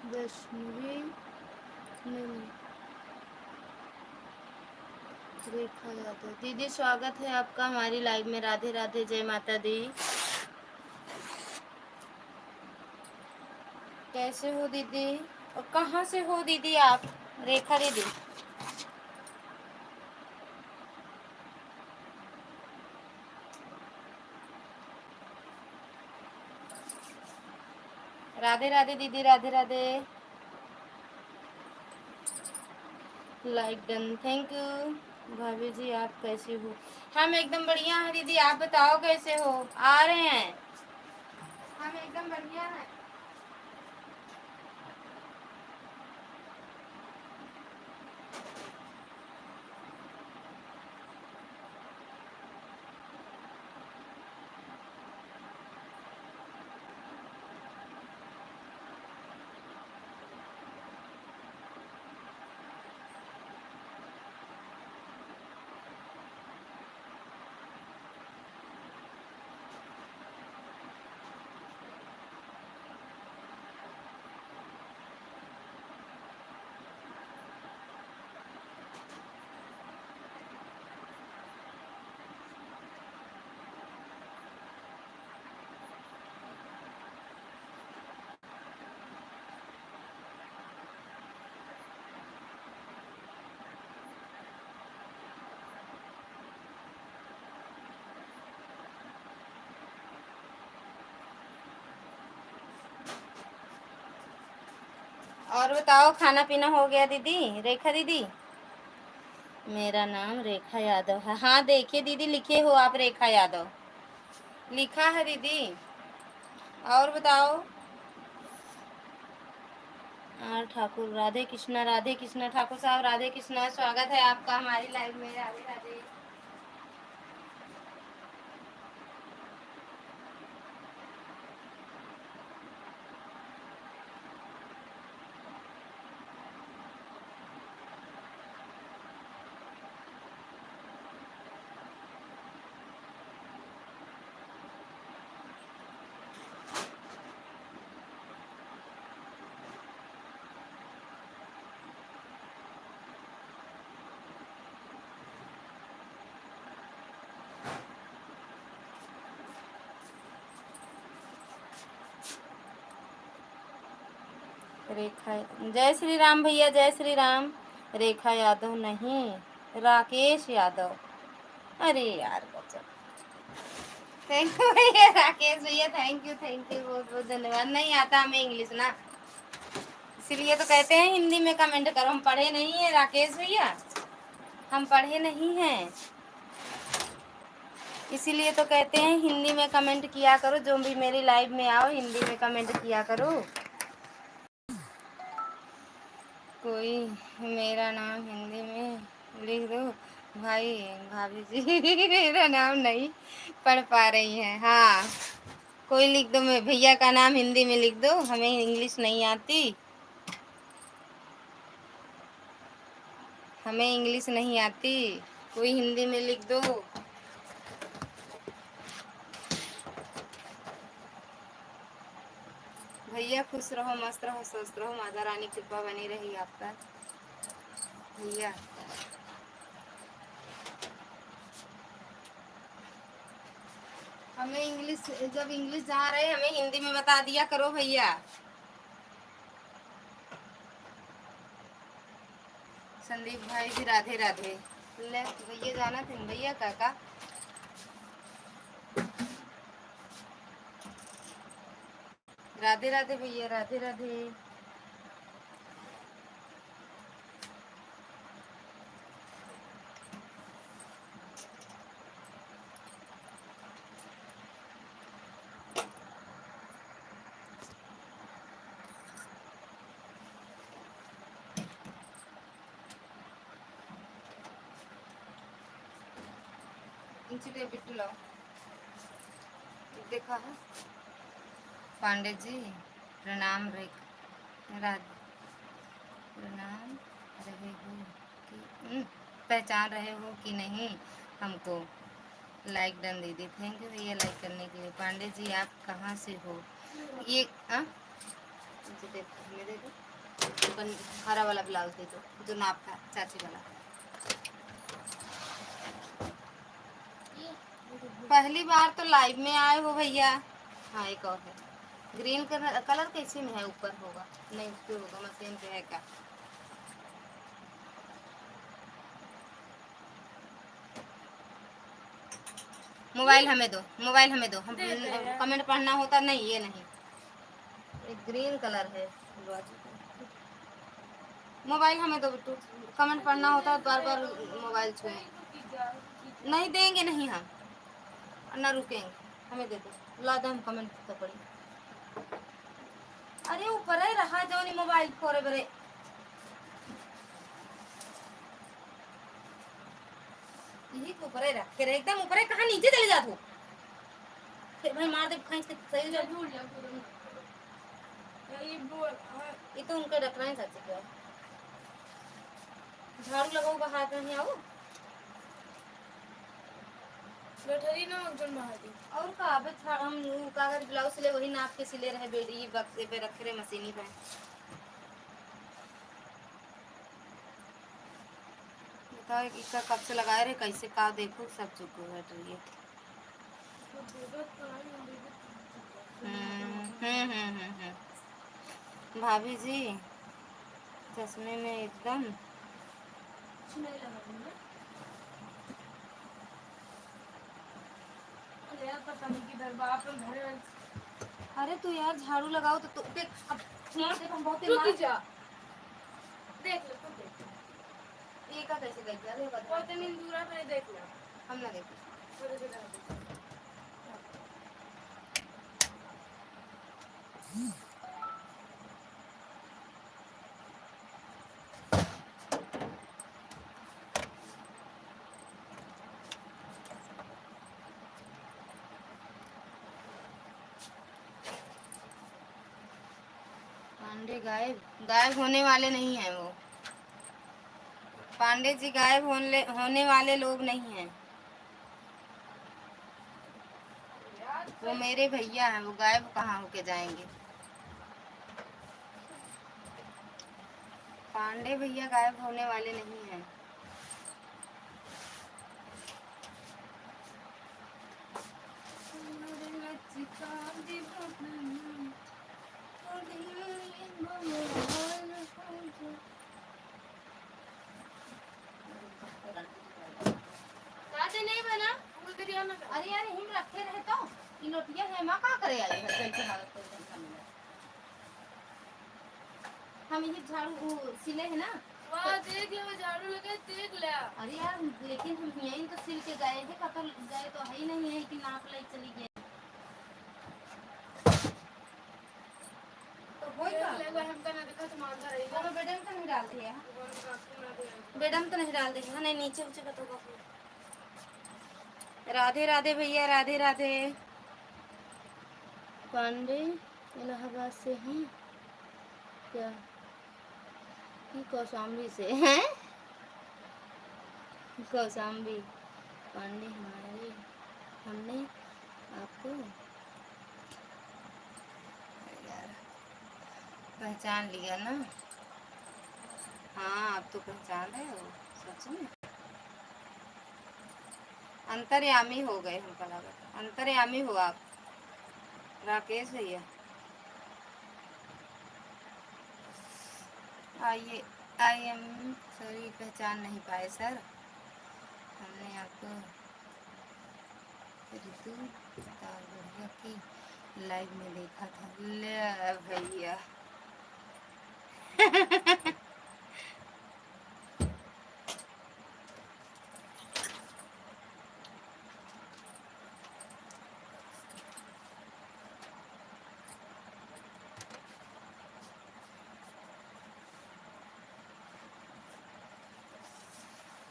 वैष्णवी नहीं, रेखा यादव दीदी स्वागत है आपका हमारी लाइव में। राधे राधे, जय माता दी। कैसे हो दीदी और कहाँ से हो दीदी आप? रेखा दीदी, राधे राधे दीदी, Radhe Radhe. Like done, thank U. भाभी जी आप कैसे हो? हम एकदम बढ़िया हैं दीदी, आप बताओ कैसे हो? आ रहे हैं, हम एकदम बढ़िया हैं। और बताओ खाना पीना हो गया दीदी? रेखा दीदी, मेरा नाम रेखा यादव है। हाँ देखिए दीदी, लिखे हो आप रेखा यादव, लिखा है दीदी। और बताओ। आर ठाकुर, राधे कृष्णा ठाकुर साहब, राधे कृष्णा, स्वागत है आपका हमारी लाइव में। राधे राधे। रेखा, जय श्री राम भैया, जय श्री राम। रेखा यादव नहीं, राकेश यादव। अरे यार बच्चा, थैंक यू भैया, राकेश भैया, थैंक यू बहुत बहुत धन्यवाद। नहीं आता हमें इंग्लिश ना, इसीलिए तो कहते हैं हिंदी में कमेंट करो। हम पढ़े नहीं है राकेश भैया, हम पढ़े नहीं हैं, इसीलिए तो कहते हैं हिंदी में कमेंट किया करो। जो भी मेरी लाइव में आओ हिंदी में कमेंट किया करो। कोई मेरा नाम हिंदी में लिख दो भाई भाभी जी। मेरा नाम नहीं पढ़ पा रही हैं। हाँ कोई लिख दो, मैं भैया का नाम हिंदी में लिख दो, हमें इंग्लिश नहीं आती, हमें इंग्लिश नहीं आती, कोई हिंदी में लिख दो। भैया खुश रहो, मस्त रहो, स्वस्थ रहो, माता रानी कृपा बनी रही आप पर भैया। हमें इंग्लिश, जब इंग्लिश जा रहे हमें हिंदी में बता दिया करो भैया। संदीप भाई जी राधे राधे। ले भैया जाना थे भैया काका। राधे राधे भैया, राधे राधे। इंचिटे बिट्टू लाओ, देखा है। पांडे जी प्रणाम। प्रणाम रहे हो कि पहचान रहे हो कि नहीं हमको? लाइक डन दीदी, थैंक यू भैया लाइक करने के लिए। पांडे जी आप कहाँ से हो? ये मुझे दे, हमें दे दो। हरा वाला ब्लाउज दे दो जो नाप था चाची वाला। पहली बार तो लाइव में आए हो भैया। हाँ एक और है ग्रीन कलर कैसे में है, ऊपर होगा नहीं उस पे होगा, मशीन पे है क्या? मोबाइल हमें दो, मोबाइल हमें दो, हम कमेंट पढ़ना होता नहीं, ये नहीं। एक ग्रीन कलर है, मोबाइल हमें दो बिट्टू, कमेंट पढ़ना होता है बार बार मोबाइल छुए। नहीं देंगे नहीं हम, ना रुकेंगे, हमें दे दो, ला दो हम कमेंट तो पढ़ी। अरे ऊपर है रहा जो नहीं मोबाइल फोरे बरे, यही तो ऊपर है रखे रहे, एकदम ऊपर है, कहाँ नीचे चले जा तू, फिर भाई मार दे खींच के सही जा। ये तो उनका रखना है सच क्या, झाड़ू लगाओ हाथ में आओ बैठरी ना जन महादी और का हम कागज ब्लाउज सिले वही नाप के सिले रहे बेड़ी बक्से पे रखे रहे मशीनी पे। बताओ इसका कब से लगाए रहे कैसे का देखो सब चुप हो बैठ रही है। भाभी जी चश्मे में एकदम अरे तू यार झाड़ू लगाओ तो देख अब देख हम बहुत रुक जा देख ले तू देख ये का कैसे गई यार ये बता बहुत दिन दूरा पे देख ले हम ना देख पांडे गायब होने वाले नहीं हैं वो, पांडे जी गायब होने वाले लोग नहीं हैं, वो मेरे भैया हैं, वो गायब कहाँ होके जाएंगे। पांडे भैया गायब होने वाले नहीं हैं। नहीं बना अरे यार हिम रखे रहे तो इन लोटिया है मां का करे आई है कैसे हालत कर हम ये झाड़ू सिले है ना वाह देख ले वो झाड़ू लगे देख ले। अरे यार लेकिन हम यहीं तो सिल के गए थे कतो गए तो है ही नहीं है कि नाप ले चली गई तो होई का हमका ना देखा तो मांगा रही है बेडम तो नहीं डालती है, बेडम तो नहीं डालती है नहीं नीचे ऊंचे का तो राधे राधे भैया राधे राधे। पांडे इलाहाबाद से हैं क्या कि कौशाम्बी से हैं? कौशाम्बी पांडे हमारे हमने आपको यार पहचान लिया ना। हाँ आप तो पहचान रहे हो सच में, अंतर्यामी हो गए हमको लगा, अंतर्यामी हो आप राकेश भैया। आइए आई एम सॉरी पहचान नहीं पाए सर, हमने आपको ऋतु भैया की लाइव में देखा था। ले भैया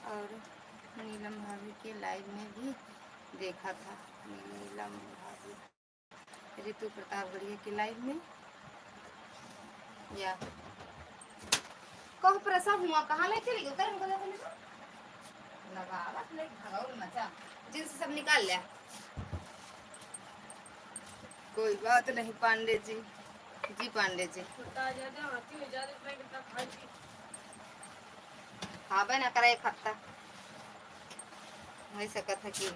और नीलम भाभी के लाइव में भी देखा था, नीलम भाभी ऋतु प्रतापगढ़िया के लाइव में या कहो प्रसव हुआ कहाँ ले चली उधर हमको लगा ले भगाओ मचा जिनसे सब निकाल लिया। कोई बात नहीं पांडे जी जी पांडे जी खाबे ना करे एक हफ्ता वही सकत है कि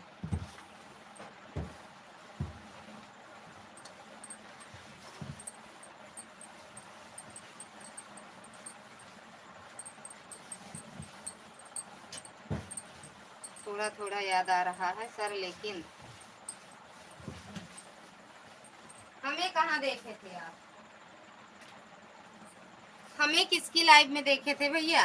थोड़ा थोड़ा याद आ रहा है सर, लेकिन हमें कहाँ देखे थे आप? हमें किसकी लाइव में देखे थे भैया?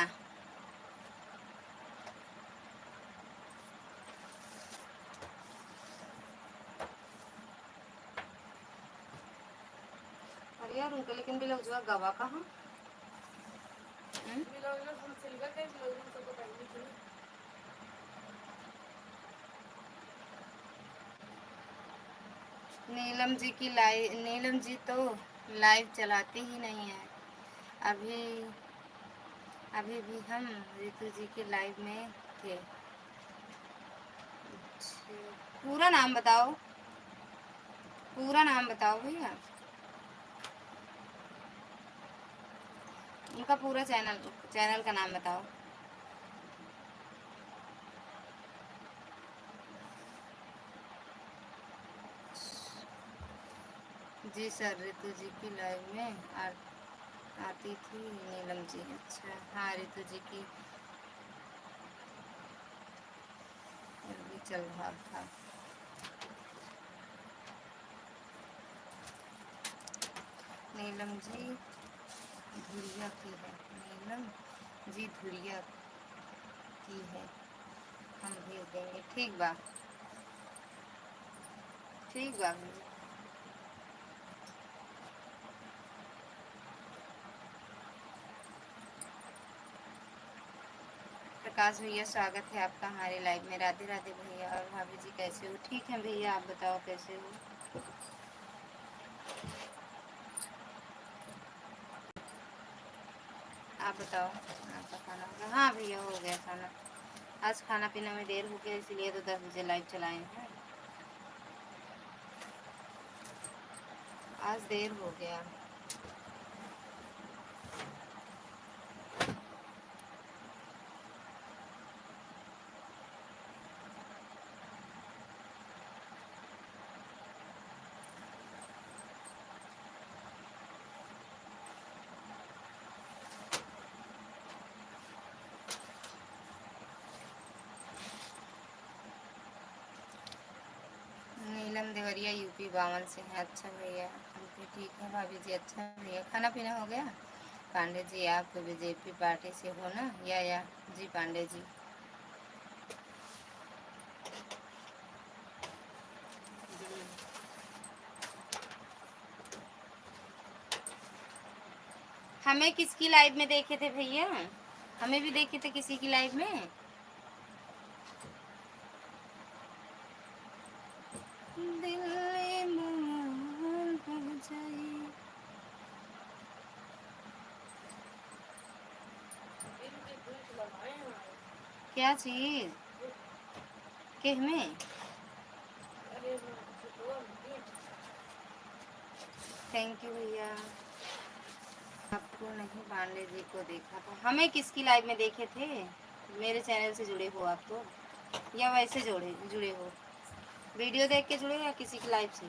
अरे यार उनके लेकिन भी लोग गवा कहाँ? नीलम जी की लाइव, नीलम जी तो लाइव चलाती ही नहीं है। अभी अभी भी हम रितु जी की लाइव में थे। अच्छा, पूरा नाम बताओ, पूरा नाम बताओ भैया, उनका पूरा चैनल चैनल का नाम बताओ। जी सर, रितु जी की लाइव में आती थी नीलम जी। अच्छा हाँ, रितु जी की भी चल रहा था। नीलम जी धुरिया की है, नीलम जी धुरिया की है, हम भेज देंगे। ठीक बा, ठीक बा भैया। प्रकाश भैया स्वागत है आपका हमारे लाइव में। राधे राधे भैया। और भाभी जी कैसे हो? ठीक है भैया, आप बताओ कैसे हो? आप बताओ, आपका खाना हो गया? हाँ भैया हो गया खाना। आज खाना पीना में देर हो गया, इसलिए तो 10 बजे लाइव चलाए हैं। आज देर हो गया। नीलम देवरिया यूपी 52 से है। अच्छा भैया, ठीक है भाभी जी। अच्छा भैया, खाना पीना हो गया? पांडे जी आप बीजेपी पार्टी से हो ना? या जी पांडे जी। हमें किसकी लाइव में देखे थे भैया? हमें भी देखे थे किसी की लाइव में। क्या चीज किस में? थैंक यू भैया। आपको नहीं, पांडे जी को देखा था। हमें किसकी लाइव में देखे थे? मेरे चैनल से जुड़े हो आप तो, या वैसे जुड़े हो? वीडियो देख के जुड़े या किसी की लाइव से?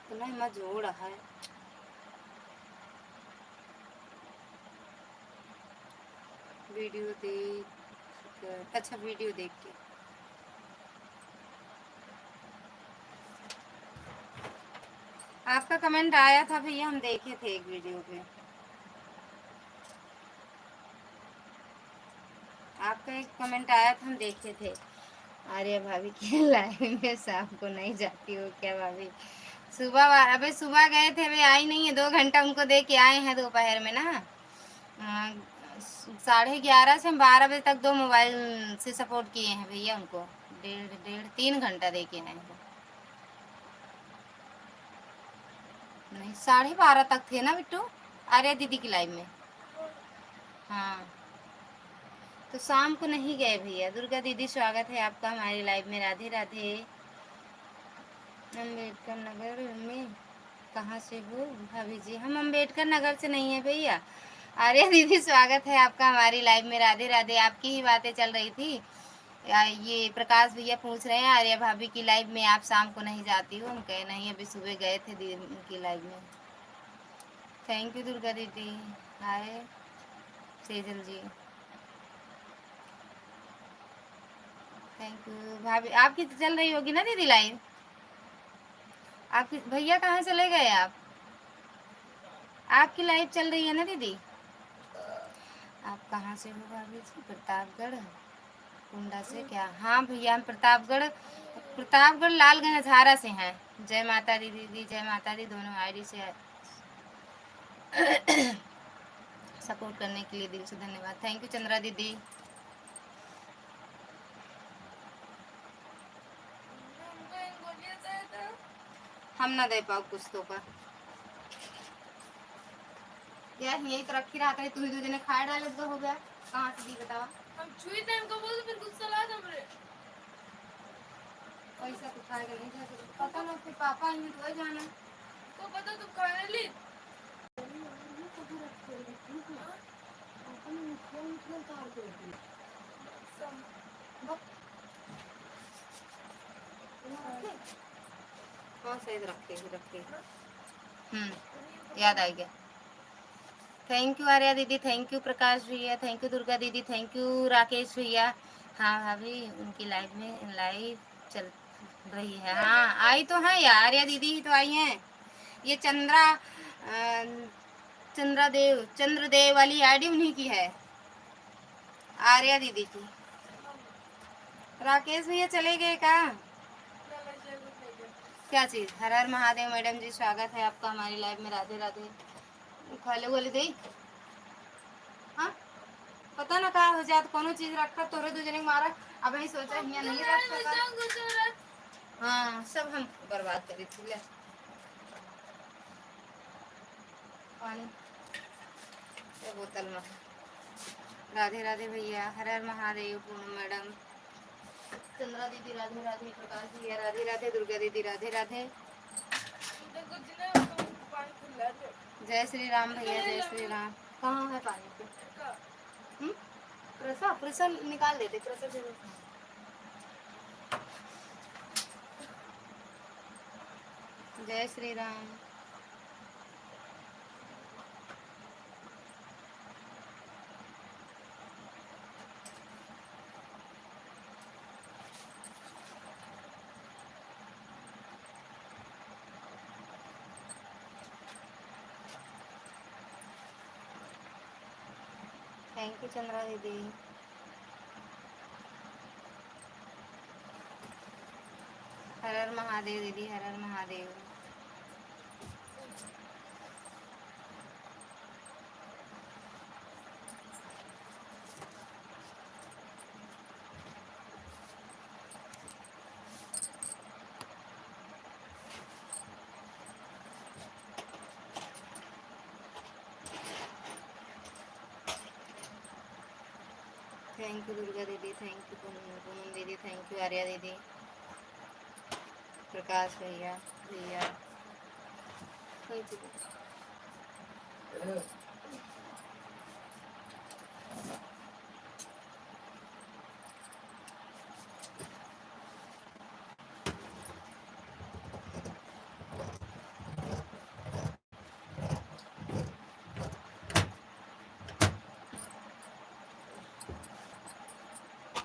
तो नहीं मैं जोड़ रहा है। वीडियो देख, अच्छा वीडियो देख के। आपका कमेंट आया था भैया, हम देखे थे एक वीडियो पे। आपका एक कमेंट आया था, हम देखे थे। आर्या भाभी की लाइव में शाम को नहीं जाती हो क्या भाभी? अबे सुबह गए थे, अभी आई नहीं है। 2 घंटा उनको दे के आए हैं दोपहर में ना। 11:30 से हम 12 बजे तक 2 मोबाइल से सपोर्ट किए हैं भैया उनको। 3 घंटा दे के आए हैं। नहीं, 12:30 तक थे ना बिट्टू, आर्या दीदी की लाइव में। हाँ तो शाम को नहीं गए भैया। दुर्गा दीदी स्वागत है आपका हमारी लाइव में। राधे राधे। अम्बेडकर नगर में कहाँ से हो भाभी जी? हम अम्बेडकर नगर से नहीं है भैया। आर्या दीदी स्वागत है आपका हमारी लाइव में। राधे राधे। आपकी ही बातें चल रही थी। ये प्रकाश भैया पूछ रहे हैं आर्या भाभी की लाइव में आप शाम को नहीं जाती हो? हम कहे नहीं, अभी सुबह गए थे दीदी उनकी लाइव में। थैंक यू दुर्गा दीदी। हाय सेजल जी, थैंक यू। भाभी आपकी चल रही होगी ना दीदी लाइव? आपकी भैया कहाँ चले गए आप? आपकी लाइव चल रही है ना दीदी? आप कहाँ से हो भाभी जी? प्रतापगढ़ कुंडा से क्या? हाँ भैया हम प्रतापगढ़ प्रतापगढ़ लालगंज हजारा से हैं। जय माता दी दीदी, जय माता दी। दोनों आईडी से सपोर्ट करने के लिए दिल से धन्यवाद। थैंक यू चंद्रा दीदी। हम ना दे पाओ कुछ तो का यार यही तो रखी रहा था, तू ही 2 दिन खाए डाले तो हो गया। कहाँ से दी बतावा? हम छुई टाइम को बोल फिर गुस्सा ला हमरे पैसा तो खाएगा नहीं था, पता ना फिर पापा आएंगे तो जाना तो पता तुम खाने ली हाँ सही रखे रखे। याद आ गया। थैंक यू आर्या दीदी, थैंक यू प्रकाश भैया, थैंक यू दुर्गा दीदी, थैंक यू राकेश भैया। हाँ भाभी उनकी लाइव चल रही है। हाँ आई तो है यार, आर्या दीदी ही तो आई हैं। ये चंद्रदेव वाली आईडी उन्हीं की है, आर्या दीदी की। राकेश भैया चले गए का? क्या चीज? हर हर महादेव मैडम जी स्वागत है आपका हमारी लाइव में। राधे राधे। खाले वाले दे हाँ पता ना कहा हो जाए तो कोनो चीज रखा तोरे 2 जने मारा। अब ही सोचा यहाँ नहीं रख सका। हाँ सब हम बर्बाद करी थी। पानी बोतल में। राधे राधे भैया, हर हर महादेव। पूनम मैडम, चंद्रा दीदी राधे राधे, प्रकाश भैया राधे राधे, दुर्गा दीदी राधे राधे। जय श्री राम भैया, जय श्री राम। कहाँ है पानी पे? प्रेशर प्रेशर निकाल देते, प्रेशर जरूर। जय श्री राम। थैंक यू चंद्रा दीदी। हर हर महादेव दीदी, हर हर महादेव। थैंक यू दुर्गा दीदी, थैंक यू पूनम दीदी, थैंक यू आर्या दीदी, प्रकाश भैया भैया।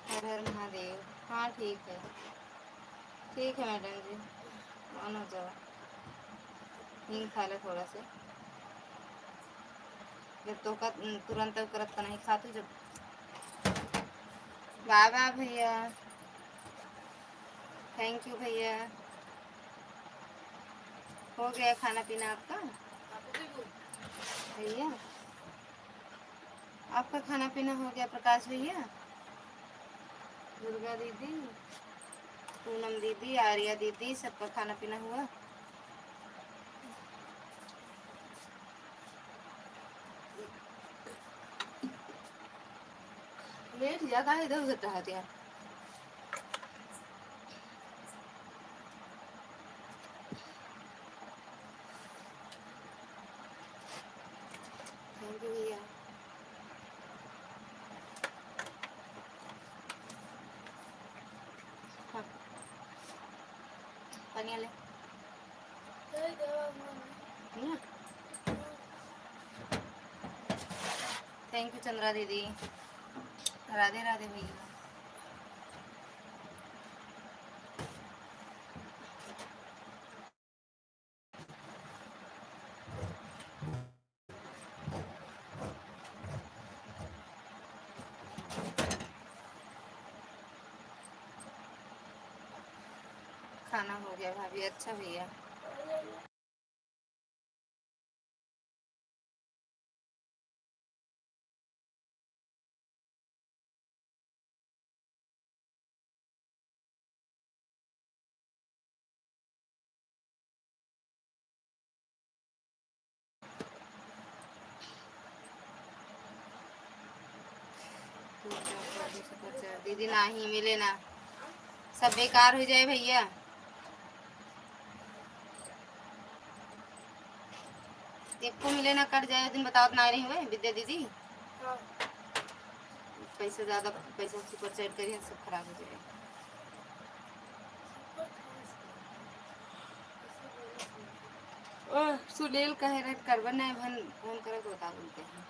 हर हर महादेव। हाँ ठीक है, ठीक है मैडम जी, ऑन हो जाओ। हींग खा ले थोड़ा से, जब तो का तुरंत करत का नहीं खातू जब। वाह वाह भैया, थैंक यू भैया। हो गया खाना पीना आपका भैया? आपका खाना पीना हो गया प्रकाश भैया? दुर्गा दीदी, पूनम दीदी, आर्या दीदी, सबका खाना पीना हुआ? लेट ज्यादा इधर उधर टहलते यार। थैंक यू भैया। हाँ पानी ले थैंक यू चंद्रा दीदी। राधे राधे भैया। खाना हो गया भाभी। अच्छा भैया। दीदी नहीं मिले ना, सब बेकार हो जाए भैया। देखो मिले ना, कट जाए दिन बताओ ना रही हुए विद्या दीदी। हाँ। पैसा ज़्यादा पैसा सुपर चैट करिए सब खराब हो जाएगा। सुनील कहे रहे करबन नहीं भन फोन करे तो बता बोलते हैं।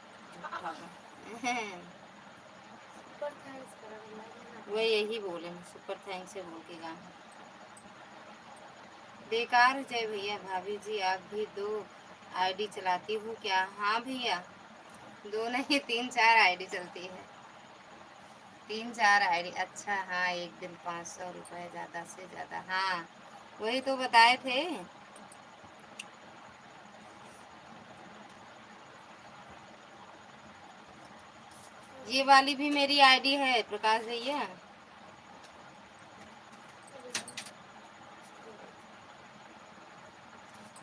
वो यही बोले सुपर थैंक्स से बोल के गाना बेकार हो जाए भैया। भाभी जी आप भी दो आईडी चलाती हूँ क्या? हाँ भैया, दो नहीं 3-4 आईडी चलती है। 3-4 आईडी। अच्छा हाँ, एक दिन 500 रुपये ज़्यादा से ज़्यादा। हाँ वही तो बताए थे। ये वाली भी मेरी आईडी है प्रकाश भैया।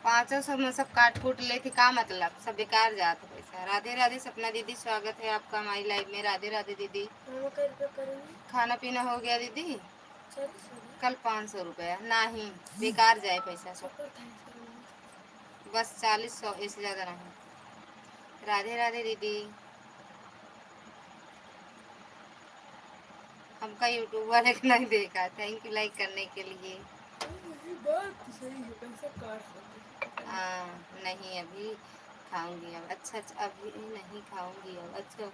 500 में सब काट कूट ले थी का मतलब, सब बेकार जात पैसा। राधे राधे सपना दीदी, स्वागत है आपका हमारी लाइव में। राधे राधे दीदी। खाना पीना हो गया दीदी? कल 500 रुपया नहीं, बेकार जाए पैसा सब। बस 40-100 इससे ज़्यादा नहीं। राधे राधे दीदी। हमका यूट्यूब वाले को नहीं देखा। थैंक यू लाइक करने के लिए। बात सही है, पैसा काट। हाँ नहीं अभी खाऊंगी अब। अच्छा अच्छा अभी नहीं खाऊंगी अब। अच्छा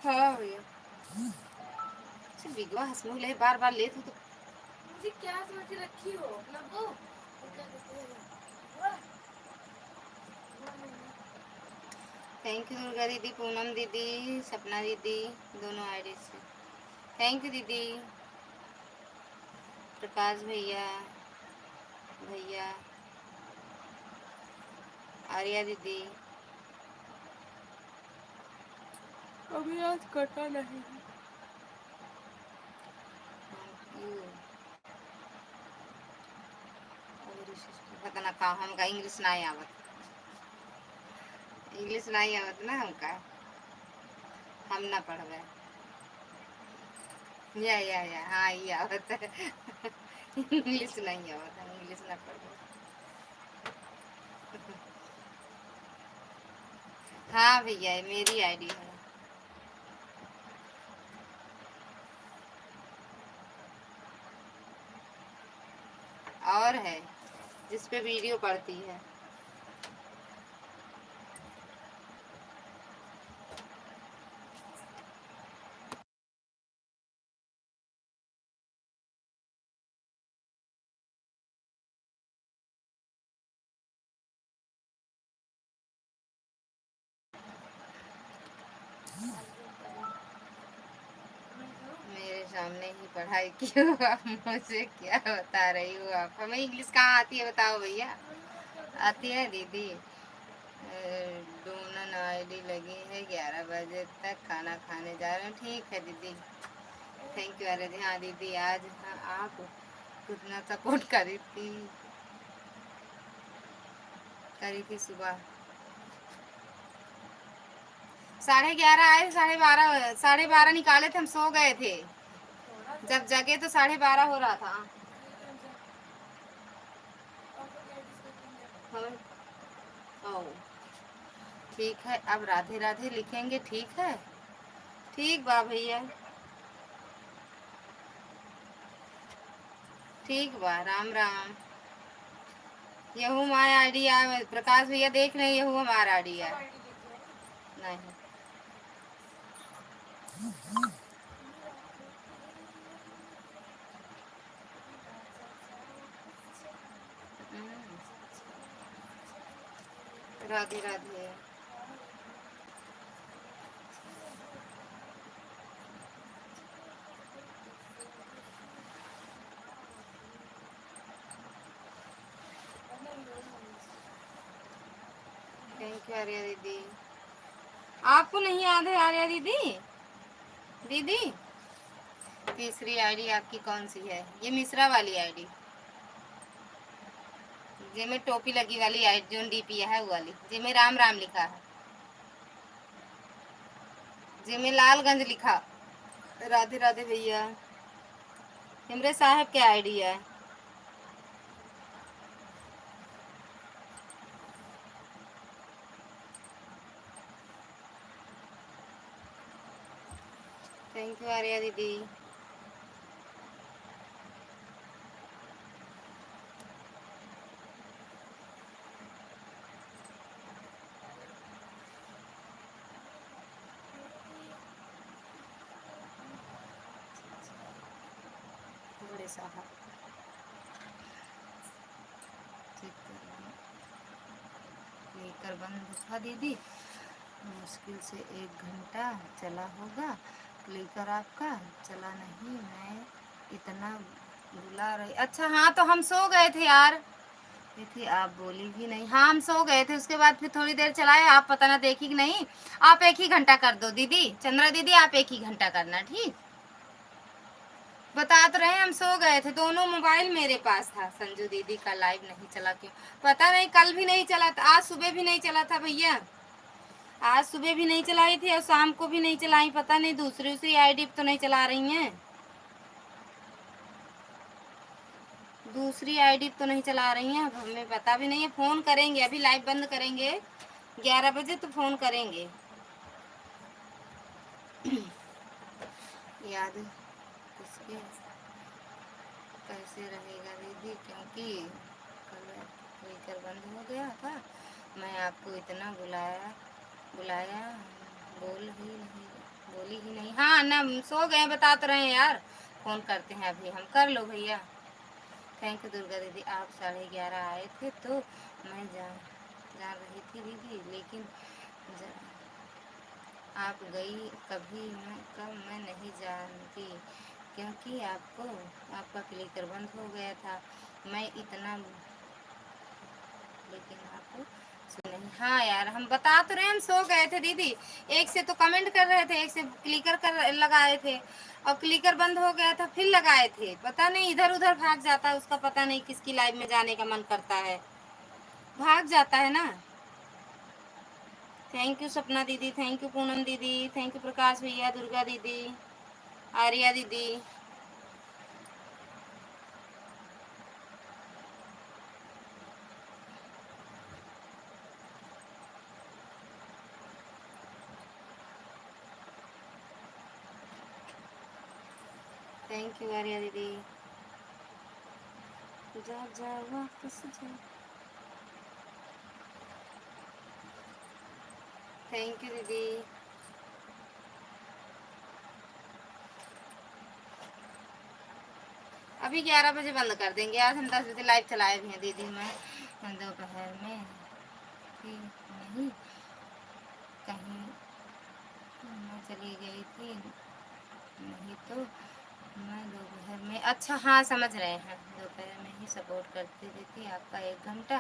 हाँ भैया। अच्छा बिगवा हंसमुख ले बार बार ले तो मुझे क्या समझ के रखी हो अपना वो क्या कहते हैं। थैंक यू दुर्गा दीदी, पूनम दीदी, सपना दीदी, दोनों आईडी से थैंक यू दीदी। प्रकाश भैया, भैया आर्या दीदी। अभी आज कटा नहीं। पता ना का हमका इंग्लिश नहीं आवत। इंग्लिश नहीं आवत ना हमका, हम ना पढ़वे। या हाँ ये आवत है। इंग्लिश नहीं आवत, हम इंग्लिश ना पढ़वे। हाँ भैया मेरी आईडी है। और है जिस पे वीडियो पड़ती है। मेरे सामने ही पढ़ाई की हो आप मुझे क्या बता रही हो? आप हमें इंग्लिश कहाँ आती है बताओ भैया। आती है दीदी। डोनन आईडी लगी है 11 बजे तक खाना खाने जा रहे हैं। ठीक है दीदी थैंक यू। अरे हाँ दीदी आज हाँ आप कितना सपोर्ट करी थी सुबह। 11:30 आए, 12:30, 12:30 निकाले थे, हम सो गए थे। जब जगे तो 12:30 हो रहा था। ओ, ठीक है, अब राधे राधे लिखेंगे, ठीक है। ठीक बा भैया, ठीक बा, राम राम। यहू हमारा आईडी है, प्रकाश भैया देख रहे हैं, यहू हमारा आईडी है। नहीं, राधे राधे। थैंक यू आर्या दीदी। आपको नहीं याद है आर्या दीदी? दीदी, तीसरी आईडी आपकी कौन सी है? ये मिश्रा वाली आईडी, जिसमें टोपी लगी वाली आईडी, जो डीपी है वो वाली, जिसमें राम राम लिखा है, जिसमें लालगंज लिखा। राधे राधे भैया, इमरे साहब के आईडी है। थैंक यू आर्या दीदी। बड़े साहब, लेकर बंद था दीदी, मुश्किल से 1 घंटा चला होगा। क्लिकर आपका चला नहीं, मैं इतना बुला रही। अच्छा हाँ, तो हम सो गए थे यार, थी, आप बोली भी नहीं। हाँ, हम सो गए थे, उसके बाद फिर थोड़ी देर चलाए, आप पता ना देखी कि नहीं। आप 1 ही घंटा कर दो दीदी, चंद्रा दीदी आप 1 ही घंटा करना, ठीक। बता तो रहे, हम सो गए थे, दोनों मोबाइल मेरे पास था। संजू दीदी का लाइव नहीं चला, क्यों पता नहीं, कल भी नहीं चला था, आज सुबह भी नहीं चला था भैया, आज सुबह भी नहीं चलाई थी और शाम को भी नहीं चलाई, पता नहीं दूसरी उसी आईडी तो नहीं चला रही हैं, दूसरी आईडी तो नहीं चला रही हैं, अब हमें पता भी नहीं है। फ़ोन करेंगे, अभी लाइव बंद करेंगे 11 बजे, तो फ़ोन करेंगे। याद किसके कैसे रहेगा दीदी, क्योंकि कल लेकर बंद हो गया था, मैं आपको इतना बुलाया बुलाया, बोली ही नहीं। हाँ ना, सो गए, बता तो रहे हैं यार, फ़ोन करते हैं अभी हम, कर लो भैया। थैंक यू दुर्गा दीदी, आप 11:30 आए थे तो मैं जान रही थी दीदी, लेकिन आप गई कब मैं नहीं जानती, क्योंकि आपका क्लिकर बंद हो गया था, मैं इतना, लेकिन आप नहीं। हाँ यार, हम बता तो रहे, हम सो गए थे दीदी, एक से तो कमेंट कर रहे थे, एक से क्लिकर कर लगाए थे, और क्लिकर बंद हो गया था, फिर लगाए थे, पता नहीं इधर उधर भाग जाता है, उसका पता नहीं किसकी लाइव में जाने का मन करता है, भाग जाता है ना। थैंक यू सपना दीदी, थैंक यू पूनम दीदी, थैंक यू प्रकाश भैया, दुर्गा दीदी, आर्या दीदी। थैंक यू आर्या दीदी। जा जा वापस जा। थैंक यू दीदी। अभी 11 बजे बंद कर देंगे, आज हम 10 बजे लाइव चलाए भी हैं दीदी। मैं दोपहर में थी नहीं, कहीं मैं चली गई थी, नहीं तो मैं दोपहर में, अच्छा हाँ समझ रहे हैं, दोपहर में ही सपोर्ट करती थी आपका 1 घंटा,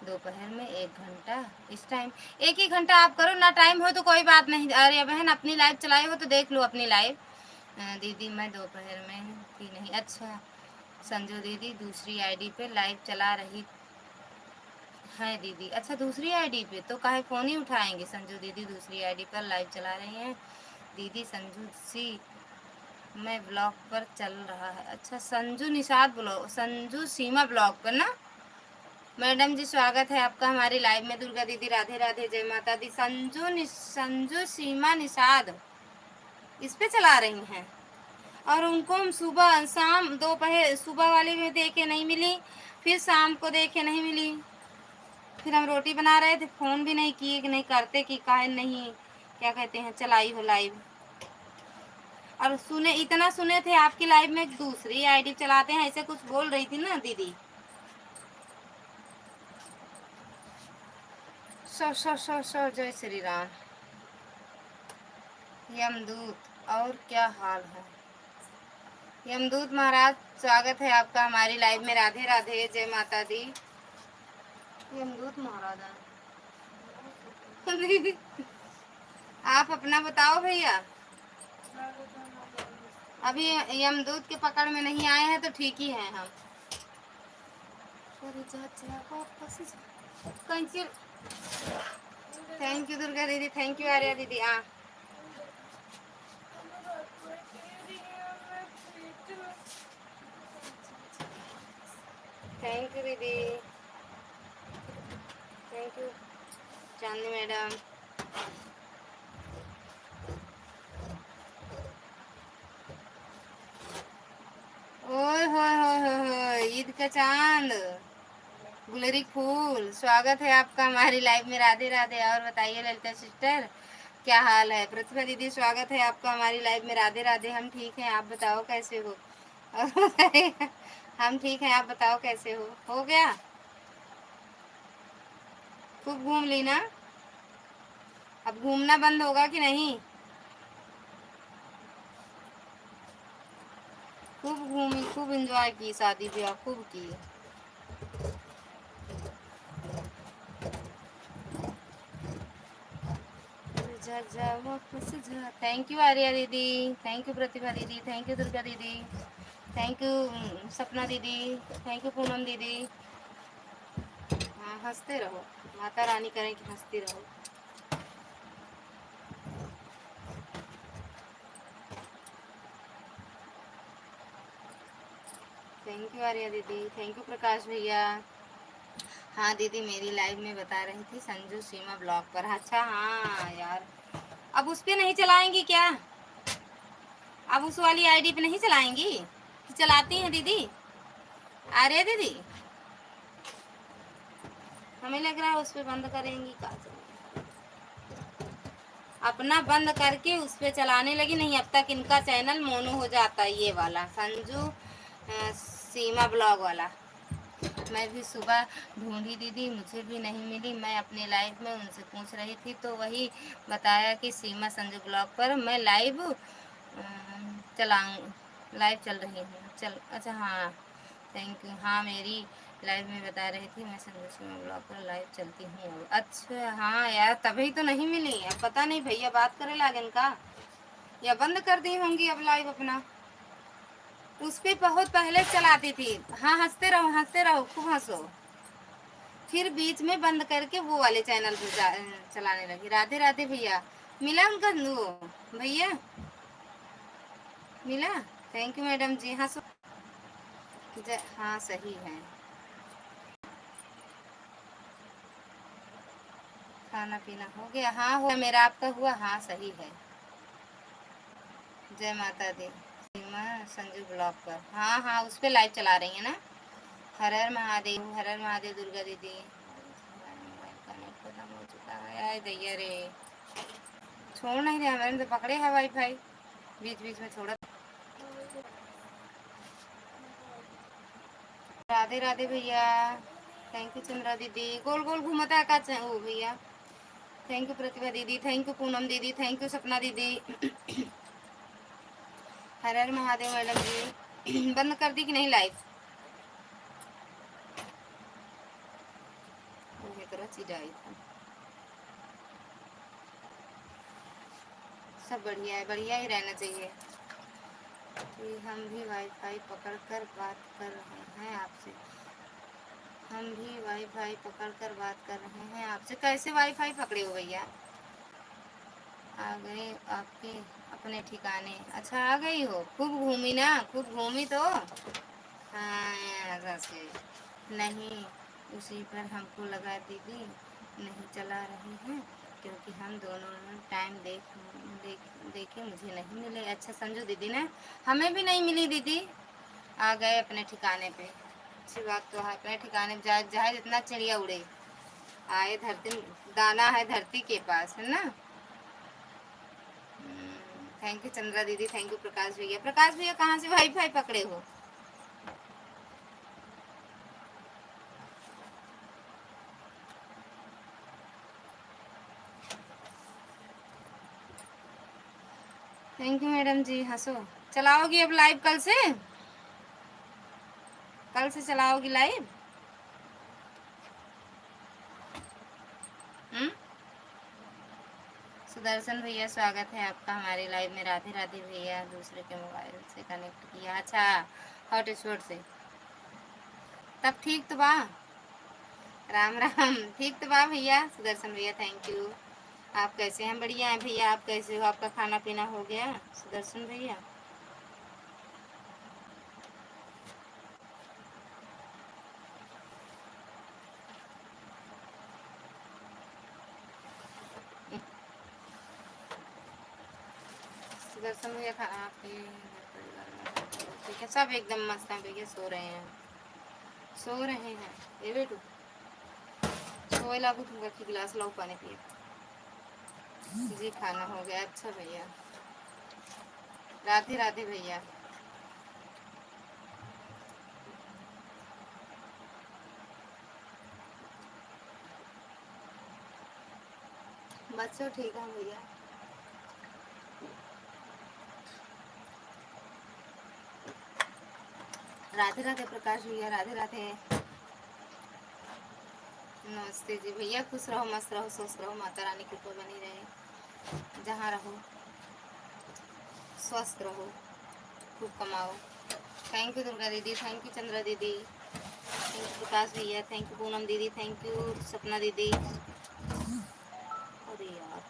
दोपहर में 1 घंटा, इस टाइम 1 ही घंटा आप करो ना, टाइम हो तो कोई बात नहीं। अरे बहन, अपनी लाइव चलाई हो तो देख लो अपनी लाइव। दीदी मैं दोपहर में थी नहीं, अच्छा संजू दीदी दूसरी आईडी पे लाइव चला रही, है दीदी। अच्छा दूसरी आईडी पे तो काहे फ़ोन ही उठाएंगे। संजू दीदी दूसरी आईडी पर लाइव चला रही हैं। दीदी संजू सी मैं ब्लॉग पर चल रहा है। अच्छा संजू निषाद ब्लॉग, संजू सीमा ब्लॉग पर ना। मैडम जी स्वागत है आपका हमारी लाइव में। दुर्गा दीदी राधे राधे, जय माता दी। संजू सीमा निषाद इस पे चला रही हैं। और उनको हम सुबह शाम दोपहर सुबह वाली में देखे नहीं मिली, फिर शाम को देखे नहीं मिली, फिर हम रोटी बना रहे थे, फ़ोन भी नहीं किए कि नहीं करते कि काहे नहीं क्या कहते हैं चलाई हो लाइव। और सुने इतना सुने थे आपकी लाइव में दूसरी आईडी चलाते हैं, ऐसे कुछ बोल रही थी ना दीदी। सो जय श्री राम। यमदूत और क्या हाल है। यमदूत महाराज स्वागत है आपका हमारी लाइव में। राधे राधे, जय माता दी। यमदूत महाराज आप अपना बताओ भैया। अभी यमदूत के पकड़ में नहीं आए हैं तो ठीक ही हैं हम। थैंक यू दुर्गा दीदी, थैंक यू आर्या दीदी। हाँ थैंक यू दीदी, थैंक यू चांदनी मैडम। ओए होए ईद का चांद, गुलरी फूल, स्वागत है आपका हमारी लाइव में। राधे राधे। और बताइए ललिता सिस्टर क्या हाल है। प्रतिभा दीदी स्वागत है आपका हमारी लाइव में। राधे राधे। हम ठीक हैं, आप बताओ कैसे हो। हम ठीक हैं, आप बताओ कैसे हो गया। खूब घूम ली ना, अब घूमना बंद होगा कि नहीं। खूब घूमी, खूब एंजॉय की, शादी ब्याह खूब की। थैंक यू आर्या दीदी, थैंक यू प्रतिभा दीदी, थैंक यू दुर्गा दीदी, थैंक यू सपना दीदी, थैंक यू पूनम दीदी। हाँ हंसते रहो, माता रानी करें कि हंसती रहो। थैंक यू आर्या दीदी, थैंक यू प्रकाश भैया। हाँ दीदी मेरी लाइव में बता रही थी संजू सीमा ब्लॉग पर। अच्छा हाँ यार, अब उस पर नहीं चलाएंगी क्या। अब उस वाली आईडी पे नहीं चलाएंगी कि चलाती हैं दीदी आर्या दीदी। हमें लग रहा है उस पर बंद करेंगी का। अपना बंद करके उस पर चलाने लगी। नहीं अब तक इनका चैनल मोनो हो जाता है, ये वाला संजू सीमा ब्लॉग वाला। मैं भी सुबह ढूंढी दीदी, मुझे भी नहीं मिली। मैं अपने लाइव में उनसे पूछ रही थी तो वही बताया कि सीमा संजू ब्लॉग पर मैं लाइव चलाऊँ, लाइव चल रही हूँ। चल अच्छा हाँ थैंक यू। हाँ मेरी लाइव में बता रही थी मैं संजू सीमा ब्लॉग पर लाइव चलती हूँ अब। अच्छा हाँ यार तभी तो नहीं मिली। अब पता नहीं भैया बात करे लागन का या बंद कर दी होंगी अब लाइव अपना। उस पर बहुत पहले चलाती थी। हाँ हंसते रहो खूब हंसो। फिर बीच में बंद करके वो वाले चैनल पे चलाने लगी। राधे राधे भैया। मिला उनका वो भैया मिला। थैंक यू मैडम जी। हाँ हाँ सही है। खाना पीना हो गया। हाँ हुआ मेरा, आपका हुआ। हाँ सही है। जय माता दी। सीमा संजू ब्लॉग पर। हाँ हाँ उस पर लाइव चला रही है ना। हर हर महादेव, हर हर महादेव दुर्गा दीदी। मोबाइल का नेट खत्म हो चुका है। आए दैया रे, छोड़ नहीं रहे हमारे तो पकड़े है वाईफाई, बीच बीच में छोड़ा। राधे राधे भैया, थैंक यू चंद्रा दीदी। गोल गोल घूमता है का ओ भैया। थैंक यू प्रतिभा दीदी, थैंक यू पूनम दीदी, थैंक यू सपना दीदी। हर हर महादेव मैडम जी। बंद कर दी कि नहीं लाइव। सब बढ़िया है, बढ़िया ही रहना चाहिए। तो हम भी वाईफाई पकड़ कर बात कर रहे हैं आपसे। हम भी वाईफाई पकड़ कर बात कर रहे हैं आपसे। कैसे वाईफाई पकड़े हो भैया? आ गए आपके अपने ठिकाने। अच्छा आ गई हो, खूब घूमी ना, खूब घूमी तो। हाँ ऐसा से नहीं, उसी पर हमको लगा दीदी नहीं चला रही हैं क्योंकि हम दोनों टाइम देखे मुझे नहीं मिले। अच्छा समझो दीदी ने हमें भी नहीं मिली दीदी। आ गए अपने ठिकाने पे। अच्छी बात तो है, अपने ठिकाने जहाँ जहाँ जितना चिड़िया उड़े आए धरती, दाना है धरती के पास, है ना। थैंक यू चंद्रा दीदी, थैंक यू प्रकाश भैया। प्रकाश भैया कहाँ से वाईफाई पकड़े हो? थैंक यू मैडम जी। हंसो। चलाओगी अब लाइव कल से? कल से चलाओगी लाइव? हम्म। सुदर्शन भैया स्वागत है आपका हमारे लाइव में। राधे राधे भैया। दूसरे के मोबाइल से कनेक्ट किया। अच्छा हॉटस्पॉट से, तब ठीक तो बा। राम राम। ठीक तो बा भैया। सुदर्शन भैया थैंक यू। आप कैसे हैं? बढ़िया हैं भैया। आप कैसे हो? आपका खाना पीना हो गया सुदर्शन भैया? सुदर्शन भैया खाना आपके ठीक है? सब एकदम मस्त हैं भैया। सो रहे हैं, सो रहे हैं। ये बेटू सोए लागू, तुम की गिलास लाओ पानी पिए। जी खाना हो गया। अच्छा भैया। राधे राधे भैया। बच्चों ठीक है भैया। राधे राधे प्रकाश भैया। राधे राधे। नमस्ते जी भैया। खुश रहो, मस्त रहो, स्वस्थ रहो, माता रानी की कृपा बनी रहे। जहाँ रहो स्वस्थ रहो, खूब कमाओ। थैंक यू दुर्गा दीदी, थैंक यू चंद्रा दीदी, थैंक यू प्रकाश भैया, थैंक यू पूनम दीदी, थैंक यू सपना दीदी। अरे यार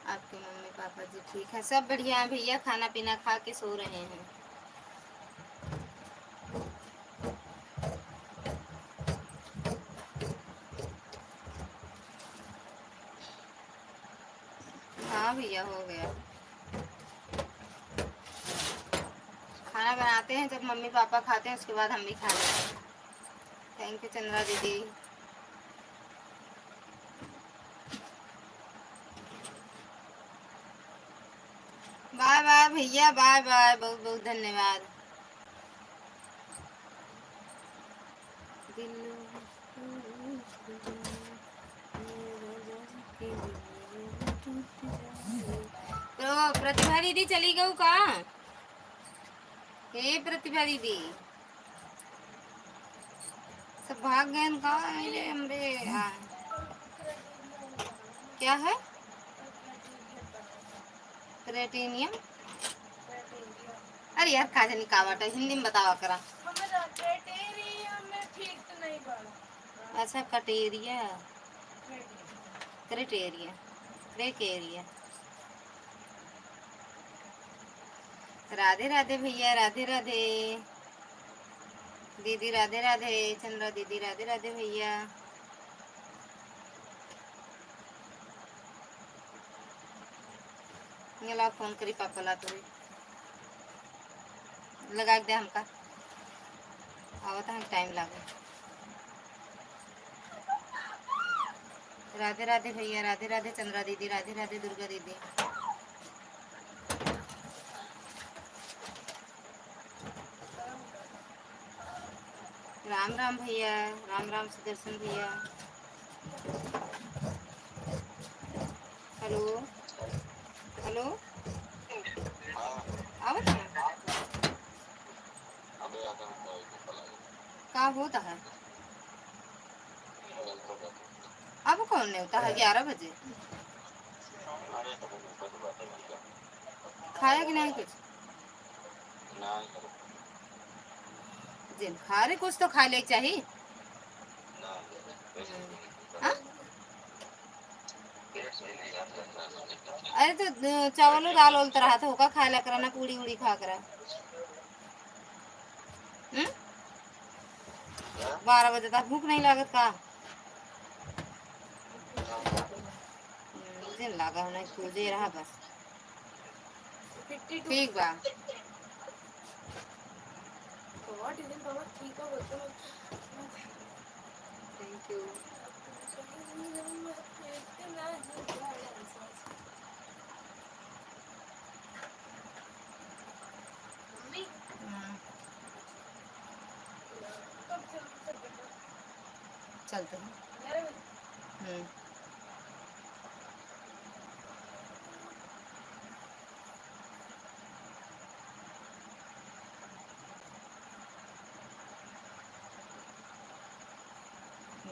आपके मम्मी पापा जी ठीक है? सब बढ़िया है भैया। खाना पीना खा के सो रहे हैं। हाँ भैया हो गया। खाना बनाते हैं जब मम्मी पापा खाते हैं उसके बाद हम भी खा लेते हैं। थैंक यू चंद्रा दीदी। बाय बाय भैया, बाय बाय। बहुत बहुत धन्यवाद। तो प्रतिभा दीदी चली गई कहाँ? हे प्रतिभा दीदी सब भाग गए कहाँ? अरे हमरे क्या है? क्रेटेनियम? अरे यार का जानी का बाटा, हिंदी में बतावा करा। अच्छा कटेरिया, क्रेटेरिया, क्रेकेरिया। राधे राधे भैया। राधे राधे दीदी। राधे राधे चंद्रा दीदी। राधे राधे भैया। ला फोन करी पापा ला तो लगा दे हमका। आवत हम टाइम लागे। राधे राधे भैया। राधे राधे चंद्रा दीदी। राधे राधे दुर्गा दीदी। राम राम भैया। राम राम सुदर्शन भैया। Hello hello. आवत है का होता है? अब कौन नहीं होता है? 11 बजे खाया कि नहीं कुछ? जिन खा रहे कुछ तो खा ले चाहिए। हाँ? अरे तो चावल दाल उलत रहा था होगा खा ला करा ना पूड़ी उड़ी खा करा। 12 बजे तक भूख नहीं लागत का? जिन लागा नहीं तुझे रहा बस ठीक बा। Thank U. चलते हैं।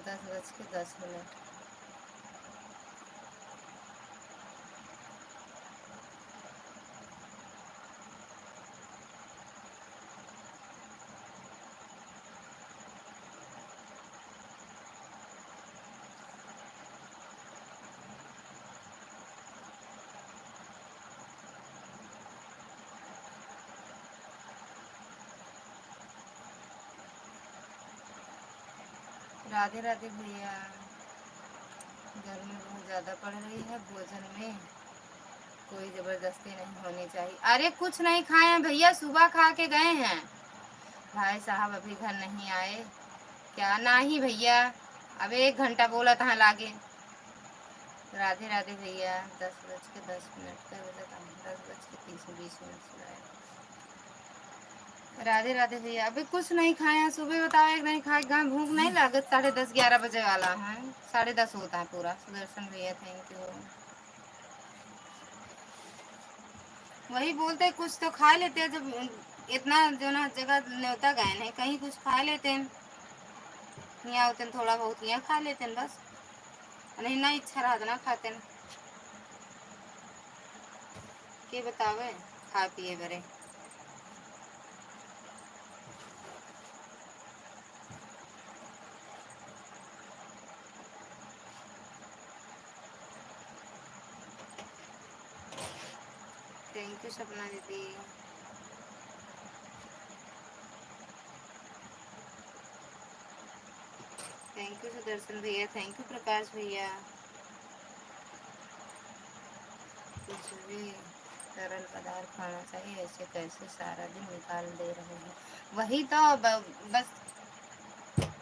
10:10 राधे राधे भैया। गर्मी बहुत ज़्यादा पड़ रही है, भोजन में कोई ज़बरदस्ती नहीं होनी चाहिए। अरे कुछ नहीं खाए हैं भैया, सुबह खा के गए हैं। भाई साहब अभी घर नहीं आए क्या? ना ही भैया, अब 1 घंटा बोला था लागे। राधे राधे भैया। 10:10 का बजे 10:30 राधे राधे भैया। अभी कुछ नहीं खाए हैं, सुबह बताओ एक नहीं खाए गए, भूख नहीं लागत। 10:30-11 बजे वाला है, 10:30 होता है पूरा। सुदर्शन भैया थैंक यू। वही बोलते कुछ तो खा लेते हैं, जब इतना जो ना जगह न्योता गए हैं कहीं कुछ खा लेते हैं। यहाँ होते हैं थोड़ा बहुत यहाँ खा लेते हैं बस, नहीं ना इच्छा रहा ना खाते हैं के बतावे खा पिए बरे। थैंक यू सपना दीदी। थैंक यू सुदर्शन भैया। थैंक यू प्रकाश भैया। कुछ भी तरल पदार्थ खाना चाहिए, ऐसे कैसे सारा दिन निकाल दे रहे हैं। वही तो बस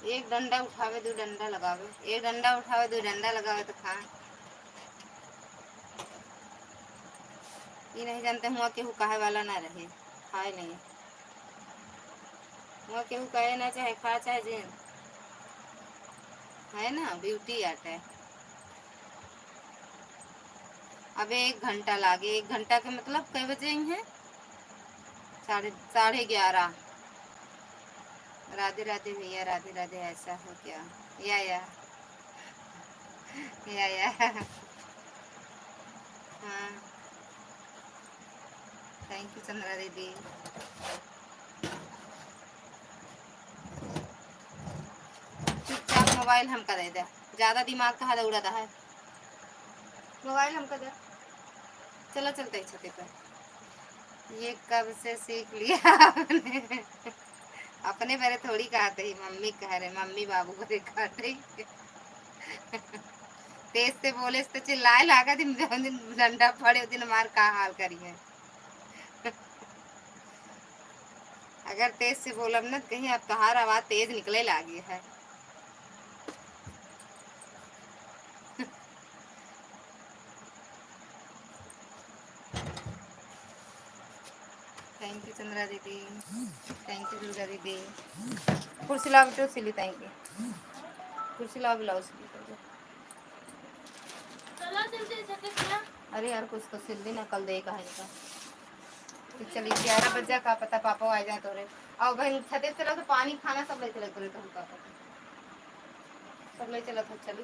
एक डंडा उठावे 2 डंडा लगावे, एक डंडा उठावे 2 डंडा लगावे तो खा। ये नहीं जानते हुआ केहू कहे वाला ना रहे, खाए नहीं हुआ केहू कहे ना, चाहे खा चाहे जिन है ना, ब्यूटी आर्ट है। अब 1 घंटा लागे, 1 घंटा के मतलब कई बजे ही है? 11:30। राधे राधे भैया। राधे राधे। ऐसा हो क्या? या हाँ थैंक यू चंद्रा दीदी। चुपचाप मोबाइल हमका दे दे, ज़्यादा दिमाग कहाँ दौड़ाता है। मोबाइल हमका दे, चलो चलते हैं छत पर। ये कब से सीख लिया आपने? अपने बारे थोड़ी कहते ही, मम्मी कह रहे, मम्मी बाबू बारे कहते ही। तेज से बोले तो चिल्लाए लागा दिन डंडा पड़े दिन हमार का हाल करिए। अगर तेज से बोलब न कहीं अब तहार आवाज तेज निकले लागी है। थैंक यू चंद्रा दीदी। थैंक यू दुर्गा दीदी। कुर्सी ला बेटो सिली। Thank U. कुर्सी ला ब्लाउज सिली कर दो। अरे यार कुछ तो सिल दी ना, कल दे कहा इनका। तो चलिए 11 बजे का पता पापा आ जाए तो रे। और बहन छते चला तो पानी खाना सब ले चले तो का सब ले चला तो चली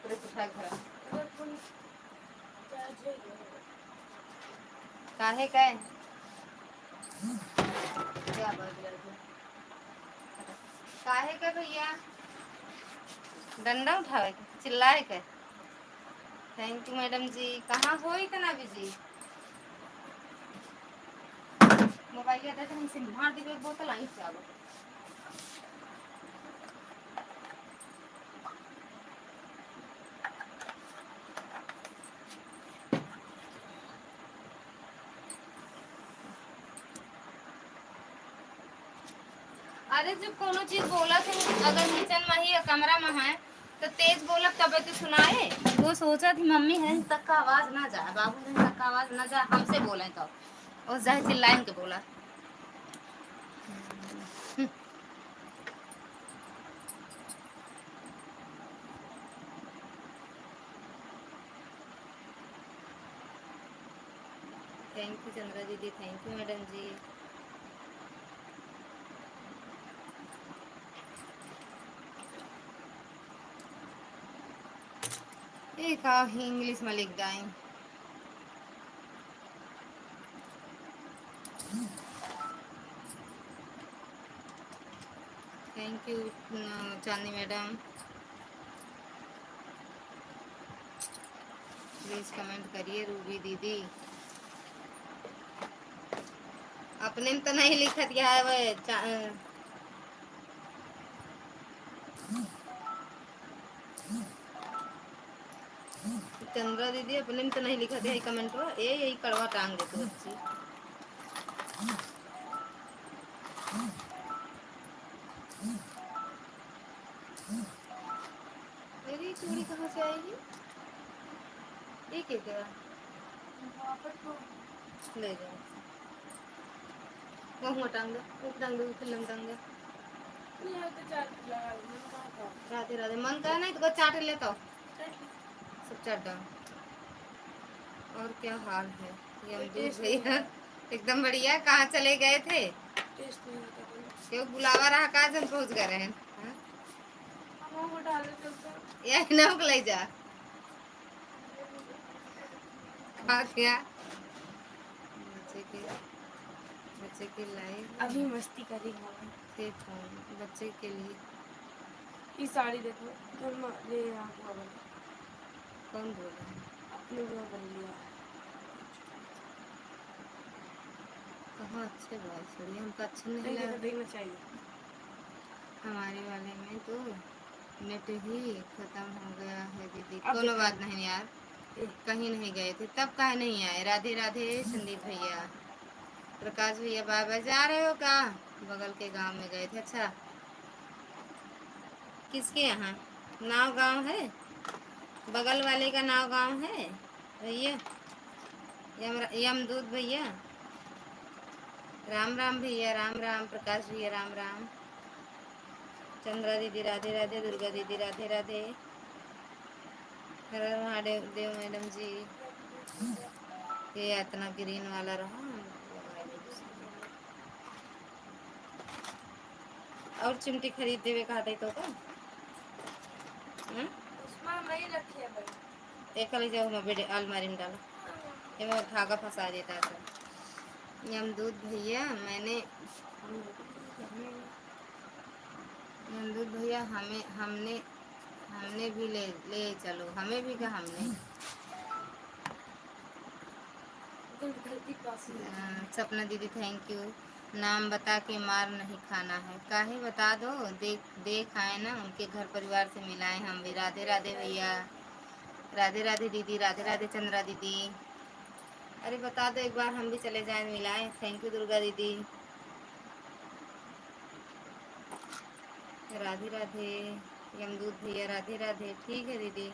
पूरे सुखा घर। काहे का है? क्या बात है? काहे का भैया? डंडा उठावे के चिल्लाए के? थैंक यू मैडम जी। कहाँ हो इतना बिजी? मोबाइल दे तो हमसे मार दी बोतल आई चावल। अरे जब कोनो चीज बोला थे, अगर किचन में ही या कमरा में है तो तेज बोला तब तो सुनाए। वो सोचा थी मम्मी है तक का आवाज ना जाए, बाबू है तक का आवाज ना जाए, हमसे बोले तो और जाए चिल्लाए के बोला। थैंक यू चंद्रा दीदी, थैंक यू मैडम जी। एक इंग्लिश में लिख दाएं। Thank U Chandni madam. Please comment करिए रूबी दीदी। अपने में तो नहीं लिखत गया है वो चंद्रा दीदी अपने में तो नहीं लिखत है कमेंट में। ये यही कड़वा टांग दे तो बच्ची। मेरी चूड़ी कहाँ से आएगी? ये क्या ले जाओ। वो टांग दो, वो टांग दो, फिल्म टांग दो। राधे राधे मन का नहीं तो चाट लेता सब चाटा। और क्या हाल है यमदूत भैया? एकदम बढ़िया। कहाँ चले गए थे? क्यों बुलावा रहा? कहाँ जन पहुँच गए हैं? यही नमक ले जा। खा क्या बच्चे के लाइव अभी मस्ती करी थे फोन बच्चे के लिए। ये साड़ी देखो ले कौन बोल रहा है? अपने बन लिया कहाँ अच्छे बाल छोड़िए, हमको अच्छे नहीं लगा। देखना चाहिए। हमारे वाले में तो नेट ही खत्म हो गया है दीदी। कोनो बात नहीं यार, कहीं नहीं गए थे तब कहाँ नहीं आए। राधे राधे संदीप भैया, प्रकाश भैया बाबा जा रहे हो कहाँ? बगल के गांव में गए थे। अच्छा किसके यहाँ नाव गांव है? बगल वाले का नाव गांव है भैया। यमदूत भैया राम राम भैया, राम राम। प्रकाश भैया राम राम। चंद्रा दीदी राधे राधे। दुर्गा दीदी राधे राधे। हर हर महादेव देव मैडम जी। ये इतना ग्रीन वाला रहा और चिमटी खरीद देवे कहते तो का उसमें नहीं रखी है भाई। एक ले जाओ मैं बेटे अलमारी में डालो। ये मैं धागा फंसा देता था। यमदूत भैया मैंने यमदूत भैया हमें हमने हमने भी ले ले चलो। हमें भी कहा हमने। सपना दीदी थैंक यू। नाम बता के मार नहीं खाना है। काहे बता दो, देख देख आए ना उनके घर परिवार से मिलाए हम भी। राधे राधे भैया, राधे राधे दीदी, राधे राधे चंद्रा दीदी। अरे बता दो एक बार हम भी चले जाए मिलाए। थैंक यू दुर्गा दीदी। राधे राधे यमदूत भैया, राधे राधे। ठीक है दीदी,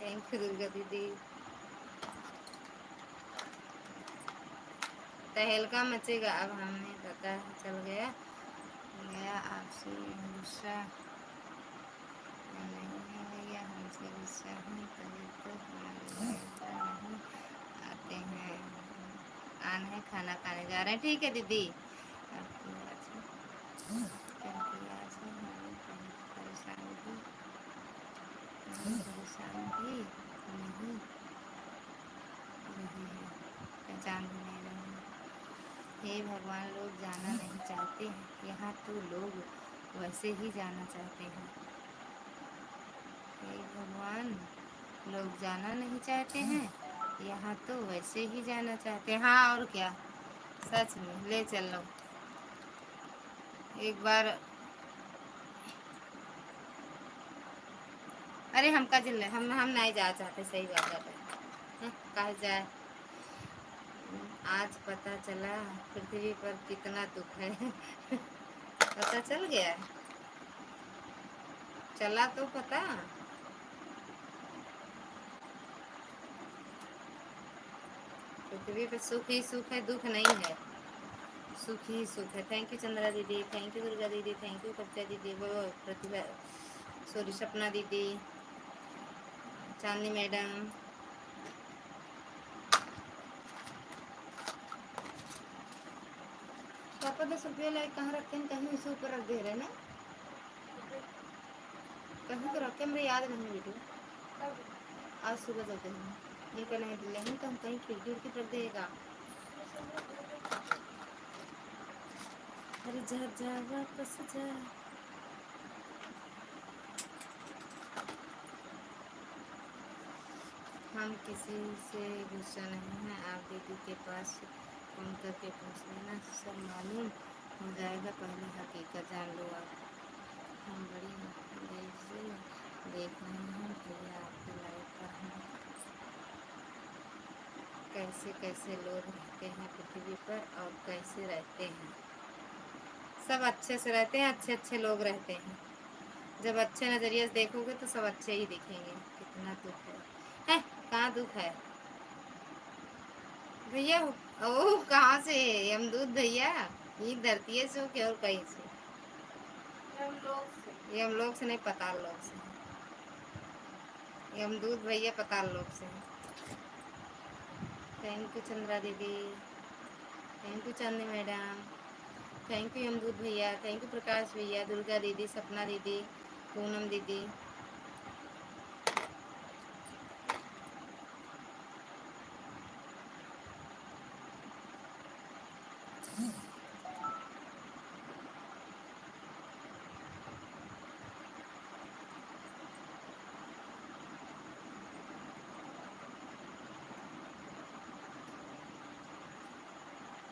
थैंक यू दुर्गा दीदी। तहलका मचेगा अब, हमें पता चल गया गया आपसे गुस्सा नहीं है भैया, हमसे गुस्सा है तभी तो हमारे नहीं आते हैं। आन है खाना खाने जा रहे हैं। ठीक है दीदी। क्योंकि आज हमें परेशान भी नहीं रहे हैं, पहचान भी नहीं रहे हैं। हे भगवान, लोग जाना नहीं चाहते हैं, यहाँ तो लोग वैसे ही जाना चाहते हैं। हे भगवान, लोग जाना नहीं चाहते हैं, यहाँ तो वैसे ही जाना चाहते हैं। हाँ और क्या, सच में ले चल लो एक बार। अरे हम का जिले हम नहीं जा चाहते, सही बात है। कहा जाए, आज पता चला पृथ्वी पर कितना दुख है। पता चल गया, चला तो पता। पृथ्वी पर सुख ही सुख है, दुख नहीं है, सुख ही सुख है। थैंक यू चंद्रा दीदी, थैंक यू दुर्गा दीदी, थैंक यू कविता दीदी, वो प्रतिभा, सॉरी सपना दीदी, चांदनी मैडम। पापा 10 रुपये लाए कहाँ रखते हैं, कहीं उसे ऊपर रख दे रहे ना, कहीं तो रखे, मुझे याद नहीं बेटू। आज सुबह जाते हैं, ये कहना है नहीं तो हम कहीं खिड़की उड़की रख देगा। अरे जा जा वापस जा। हम किसी से गुस्सा नहीं है, आप दीदी के पास फोन करके पूछ लेना, सब मालूम हो जाएगा, पहले हकीकत जान लो आप। हम बड़ी देर से देख रहे हैं भैया आपकी लाइफ पर हम कैसे कैसे लोग रहते हैं पृथ्वी पर और कैसे रहते हैं। सब अच्छे से रहते हैं, अच्छे अच्छे लोग रहते हैं। जब अच्छे नज़रिए से देखोगे तो सब अच्छे ही दिखेंगे। कितना दुख है, कहाँ दुख है भैया। ओ कहाँ से यमदूत भैया, ये धरती से हो क्या और कहीं से? यमलोक से नहीं, पताल लोक से। यमदूत भैया पताल लोक से। थैंक यू चंद्रा दीदी, थैंक यू चांदनी मैडम, थैंक यू यमदूत भैया, थैंक यू प्रकाश भैया, दुर्गा दीदी, सपना दीदी, पूनम दीदी।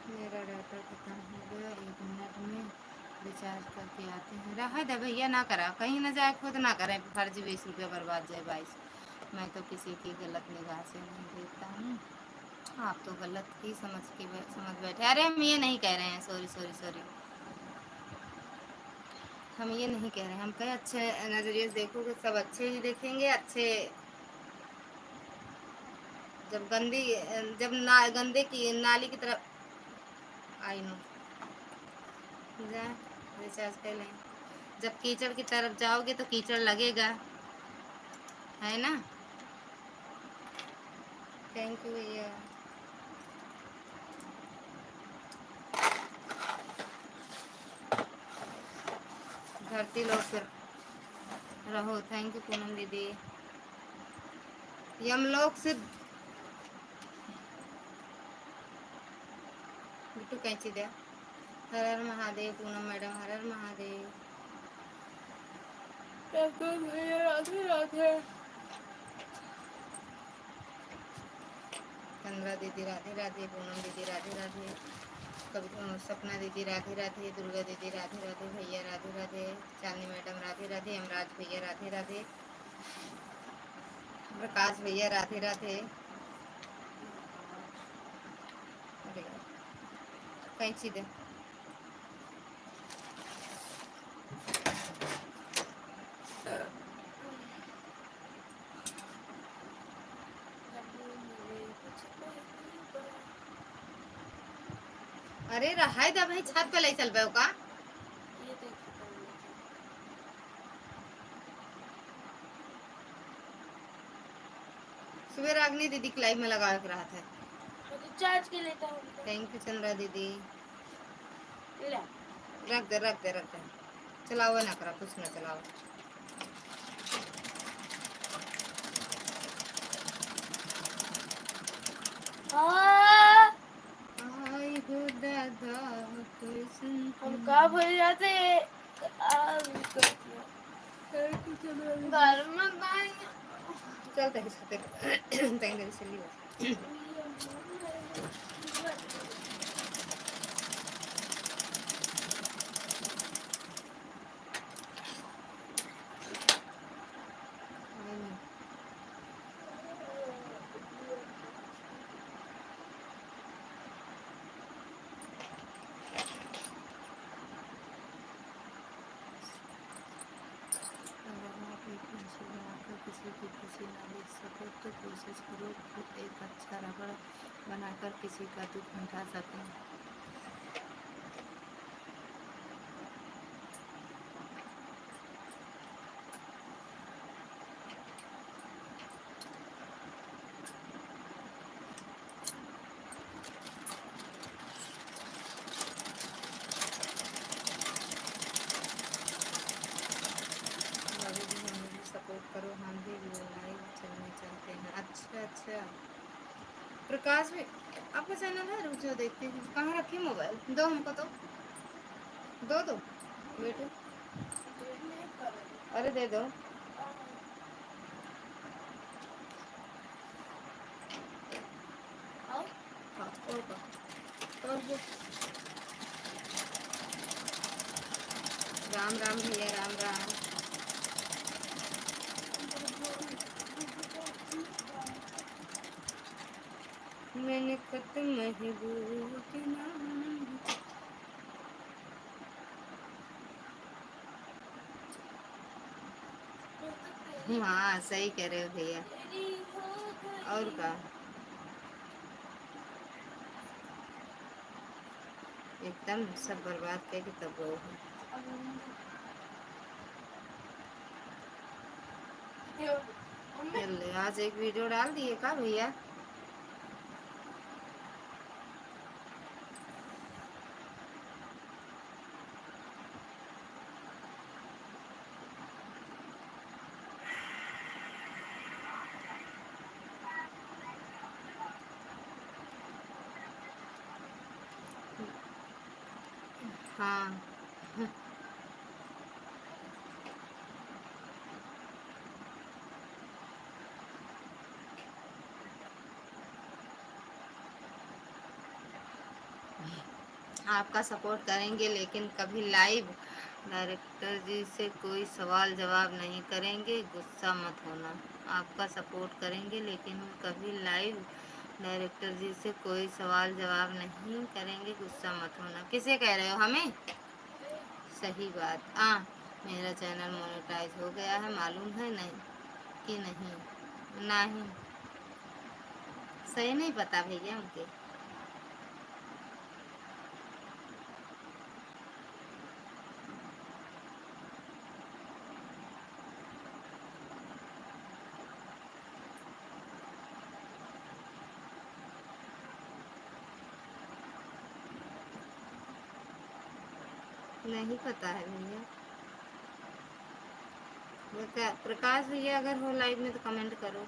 मेरा डाटा खत्म हो गया, 1 मिनट में रिचार्ज करके आते हैं। रहा दे भैया, ना करा, कहीं ना जाए, खुद ना करें फर्जी 20 रुपये बर्बाद जाए 22। मैं तो किसी की गलत निगाह से नहीं देखता हूँ, आप तो गलत ही समझ बैठे। अरे हम ये नहीं कह रहे हैं, सॉरी सॉरी सॉरी, हम ये नहीं कह रहे हैं, हम कहे अच्छे नज़रिए से देखोगे सब अच्छे ही देखेंगे। अच्छे जब गंदे की नाली की तरफ, आई नो, जा रिचार्ज कर लें। जब कीचड़ की तरफ जाओगे तो कीचड़ लगेगा, है ना। थैंक यू भैया। धरती लोग फिर रहो। थैंक यू पूनम दीदी। यमलोक से बिट्टू कैंची दे। हर हर महादेव पूनम मैडम, हर हर महादेव। भैया राधे राधे। चंद्रा दीदी राधे राधे, पूनम दीदी राधे राधे, कभी सपना दीदी राधे राधे, दुर्गा दीदी राधे राधे, भैया राधे राधे, चांदनी मैडम राधे राधे, यमराज भैया राधे राधे, प्रकाश भैया राधे राधे। अरे कैंची दे। अरे रहा था भाई, छत पे ले चल पे का। सुबह रागनी दीदी की लाइव में लगा रहा था, चार्ज के लेता हूँ। थैंक यू चंद्रा दीदी। रख दे रख दे रख दे, चलाओ ना करा, कुछ ना चलाओ। आई हो दादा हम कहाँ भूल जाते घर में चल तेरे साथ तेरे से लियो किसी की खुशी ना देख सको तो कोशिश करो कि एक अच्छा रबड़ बनाकर किसी का दुख मिटा सकें। सपोर्ट करो, हम भी लाइव चलना चाहते हैं। अच्छा अच्छा प्रकाश भी आपका चैनल है, रुक जाओ देखते हैं। कहाँ रखी मोबाइल? दो हमको तो दो बेटू, अरे दे दो। हाँ, और वो राम राम भैया, राम राम। मैंने खत्म महबूब के नाम। हाँ सही कह रहे हो भैया। और का एकदम सब बर्बाद करके तब वो आज एक वीडियो डाल दिए का भैया? हाँ आपका सपोर्ट करेंगे लेकिन कभी लाइव डायरेक्टर जी से कोई सवाल जवाब नहीं करेंगे, गुस्सा मत होना। आपका सपोर्ट करेंगे लेकिन कभी लाइव डायरेक्टर जी से कोई सवाल जवाब नहीं करेंगे, गुस्सा मत होना। किसे कह रहे हो? हमें? सही बात। हाँ मेरा चैनल मोनेटाइज हो गया है, मालूम है नहीं कि नहीं? नहीं सही नहीं पता भैया उनके। नहीं पता है भैया। प्रकाश भैया अगर हो लाइव में तो कमेंट करो।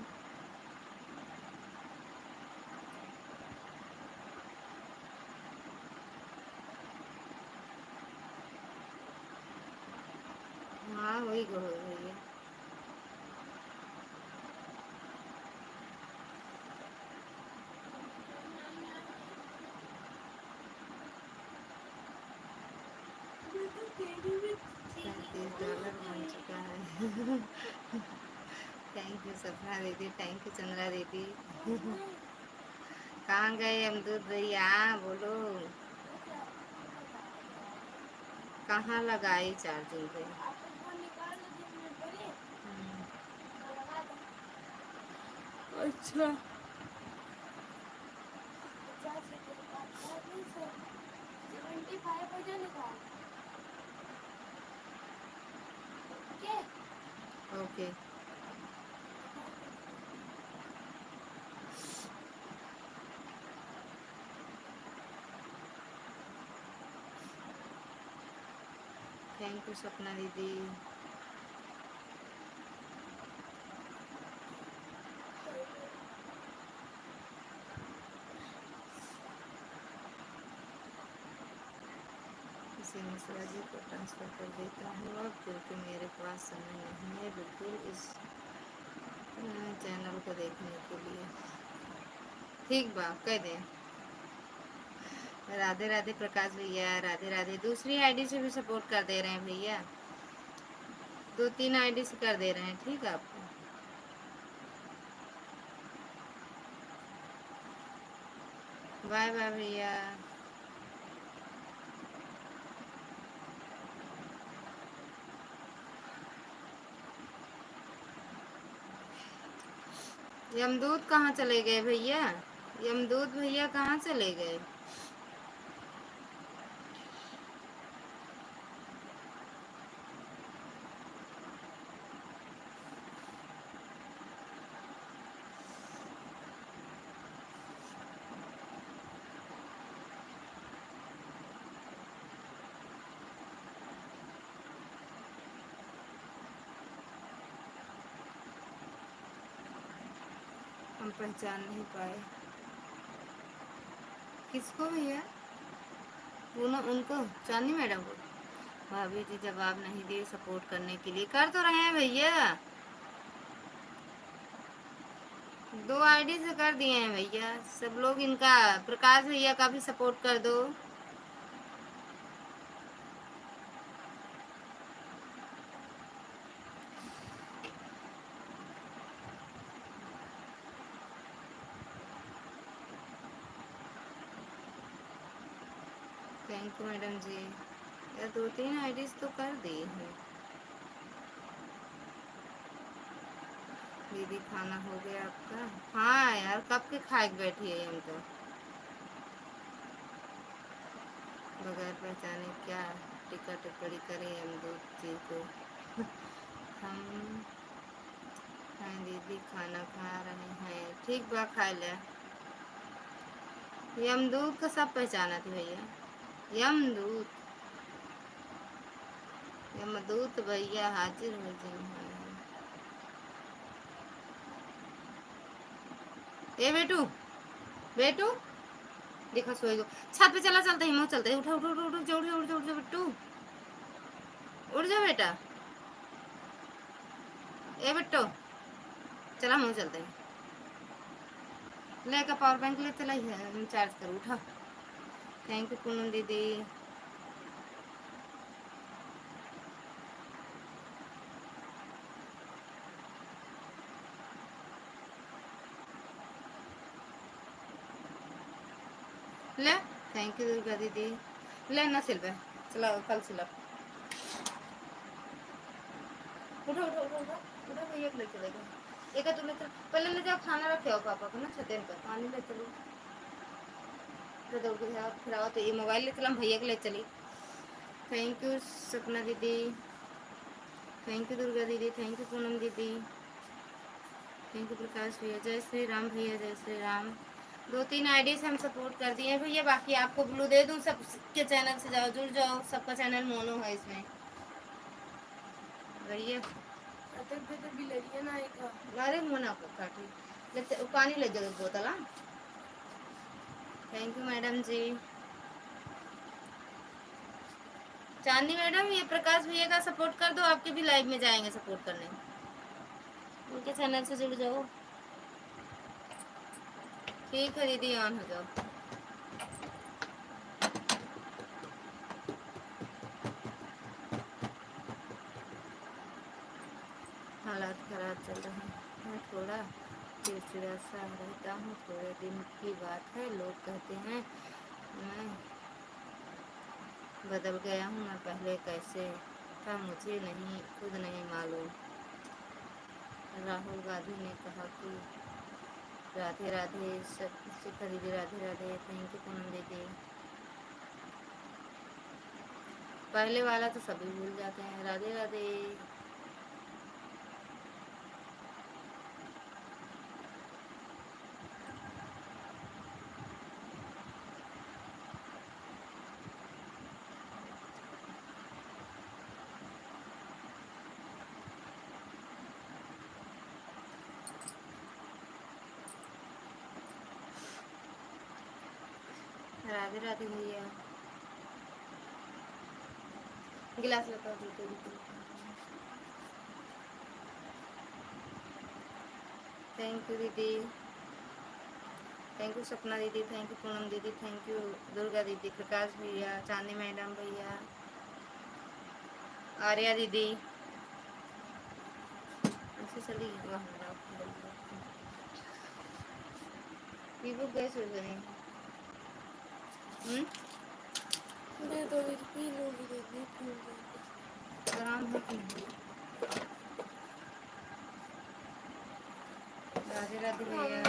हाँ वही कहो भैया। $37 बन चुका है। थैंक यू सपना दीदी, थैंक यू चंद्रा दीदी। कहाँ गए अमदूद भैया? बोलो कहाँ लगाई चार्जिंग पे? अच्छा ओके थैंक यू सपना दीदी। इसे मिश्रा जी को ट्रांसफ़र कर देता हूँ अब, क्योंकि मेरे पास समय नहीं है बिल्कुल इस चैनल को देखने के लिए। ठीक बा, कह दें। राधे राधे प्रकाश भैया, राधे राधे। दूसरी आईडी से भी सपोर्ट कर दे रहे हैं भैया, 2-3 आईडी से कर दे रहे हैं, ठीक है आपको। बाय बाय भैया। यमदूत कहाँ चले गए भैया? यमदूत भैया कहाँ चले गए? हम पहचान नहीं पाए। किसको भैया? उनको चांदी मैडम को। भाभी जी जवाब नहीं दिए सपोर्ट करने के लिए। कर तो रहे हैं भैया, 2 आईडी से कर दिए हैं भैया सब लोग। इनका प्रकाश भैया का भी सपोर्ट कर दो। थैंक यू मैडम जी। यार 2-3 आईडीज तो कर दी है। दीदी खाना हो गया आपका? हाँ यार, कब के खा के बैठी है हम तो। बगैर पहचाने क्या टिक्का टिप्पणी करें हम दूध जी को। हम हाँ दीदी खाना खा रहे हैं। ठीक बा, खा ले। यमदूत का सब पहचाना थी भैया। यमदूत, यमदूत भैया हाजिर हो जाए। ए बेटू, बेटू देखो सोए गो। छत पे चला, चलते ही चलते ही। उठो उठो उठो उठो, उठ जा उठ जा उठ जा बेटू, उठ जा बेटा। ए बेटो चला, मुँह चलते हैं। लेकर पावर बैंक ले चला है, चार्ज कर। उठा। थैंक यू पूनम दीदी। ले, थैंक यू दुर्गा दीदी। ले ना सिल पे चला, कल सिला। उठो उठो उठो उठो उठो भैया ले चलेगा। एक तुम ले चल, पहले ले जाओ खाना रखे हो पापा को ना छतेन पर। पानी ले चलो, फिर दौड़ के जाओ, फिर आओ तो ये मोबाइल ले चला, भैया के ले चली। थैंक यू सपना दीदी, थैंक यू दुर्गा दीदी, थैंक यू पूनम दीदी, थैंक यू प्रकाश भैया। जय श्री राम भैया, जय श्री राम। 2-3 आईडी से हम सपोर्ट कर दिए भैया। बाकी आपको ब्लू दे दूँ, सबके चैनल से जाओ, जुड़ जाओ। सबका चैनल मोनो है इसमें भैया। अरे मोना को काटी पानी ले जाओ बोतल। हाँ थैंक यू मैडम जी। चांदी मैडम, ये प्रकाश भैया का सपोर्ट कर दो, आपके भी लाइव में जाएंगे सपोर्ट करने। उनके चैनल से जुड़ जाओ। ठीक है दीदी, ऑन हो जाओ। हालात खराब चल रहे हैं, थोड़ा चिड़चिड़ा सा रहता हूँ। थोड़े दिन की बात है, लोग कहते हैं मैं बदल गया हूँ। मैं पहले कैसे था मुझे नहीं खुद नहीं मालूम। राहुल गांधी ने कहा कि राधे राधे। शिखा दीदी राधे राधे, थैंक यू पूनम दीदी। पहले वाला तो सभी भूल जाते हैं। राधे राधे। राधे राधे भैया। गिलास लेकर दीदी। थैंक यू दीदी, थैंक यू सपना दीदी, थैंक यू पूनम दीदी, थैंक यू दुर्गा दीदी, प्रकाश भैया, चांदी मैडम भैया, आर्या दीदी। ऐसे चली वीवो गैस हो गए। मैं तो पी लूंगी दीदी, पी लूंगी। आराम है कि नहीं? राधे राधे भैया।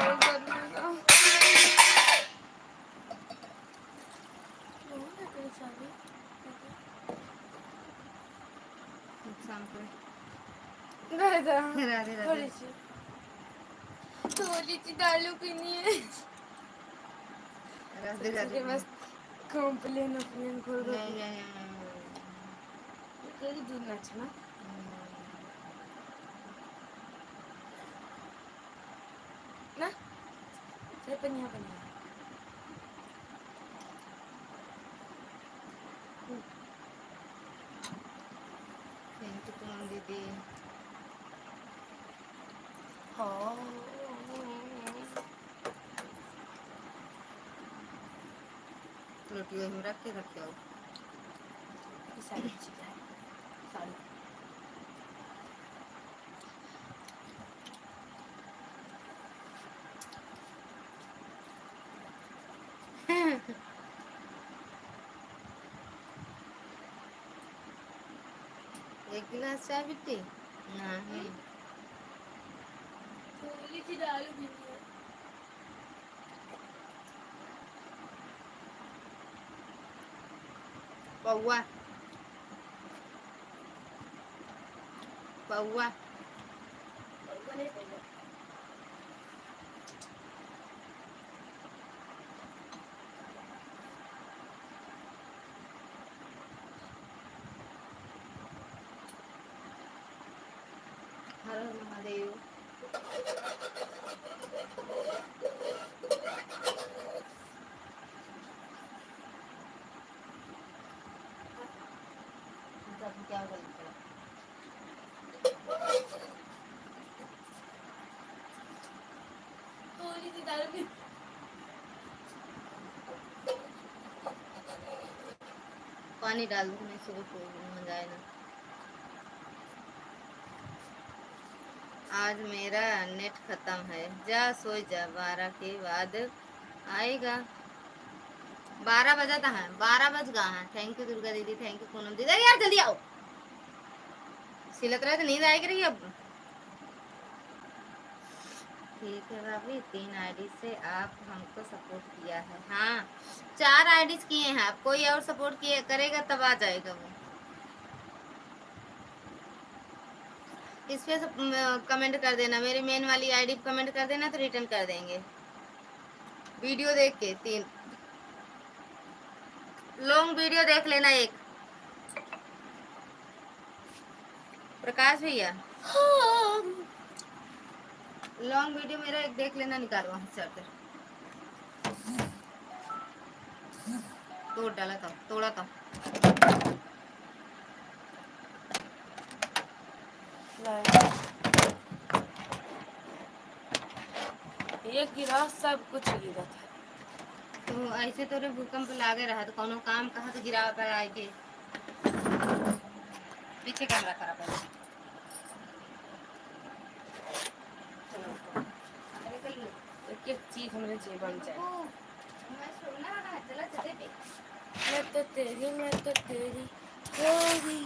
शाम को राधे राधे। थोड़ी सी दालू पीनी है। राधे राधे। बस कंप्लेन ओप्लेन खोल दो। नहीं तेरी दूध नाचना ना से पनिया पनिया। थैंक यू पूनम दीदी। हाँ रोटी में रख के रखे हो। सारी चीज़ें सारी एक गिलास चाय पीती नहीं। थोड़ी सी दालू पीनी है। पौआ पौआ नहीं पहले हर हर महादेव। क्या बोलते थोड़ी सी दालू पी। पानी डाल दो, नहीं सुबह मजा आए ना। आज मेरा नेट खत्म है, जा सो जा, 12 के बाद आएगा। 12 बजा था, 12 बज गया है। थैंक यू दुर्गा दीदी, थैंक यू पूनम दीदी। यार जल्दी आओ, सिलत रहे तो नींद आएगी रही अब। ठीक है भाभी, 3 आईडी से आप हमको सपोर्ट किया है। हाँ 4 आईडीज किए हैं आप, कोई और सपोर्ट किए करेगा तब आ जाएगा वो। इस पे कमेंट कर देना, मेरी मेन वाली आईडी पे कमेंट कर देना तो रिटर्न कर देंगे। वीडियो देख के 3 लॉन्ग वीडियो देख लेना। एक प्रकाश भैया लॉन्ग वीडियो मेरा एक देख लेना, निकालो वहां से आकर। तोड़ डाला था, तोड़ा था। एक गिलास सब कुछ गिरा था। तो ऐसे तो रे भूकंप लागे रहा तो कोनो काम कहा तो गिरा कर आए के। पीछे कैमरा खराब है। एक एक चीज हमारे जीवन चाहिए। मैं छोड़ना है, चला चले पे। मैं तो तेरी होगी।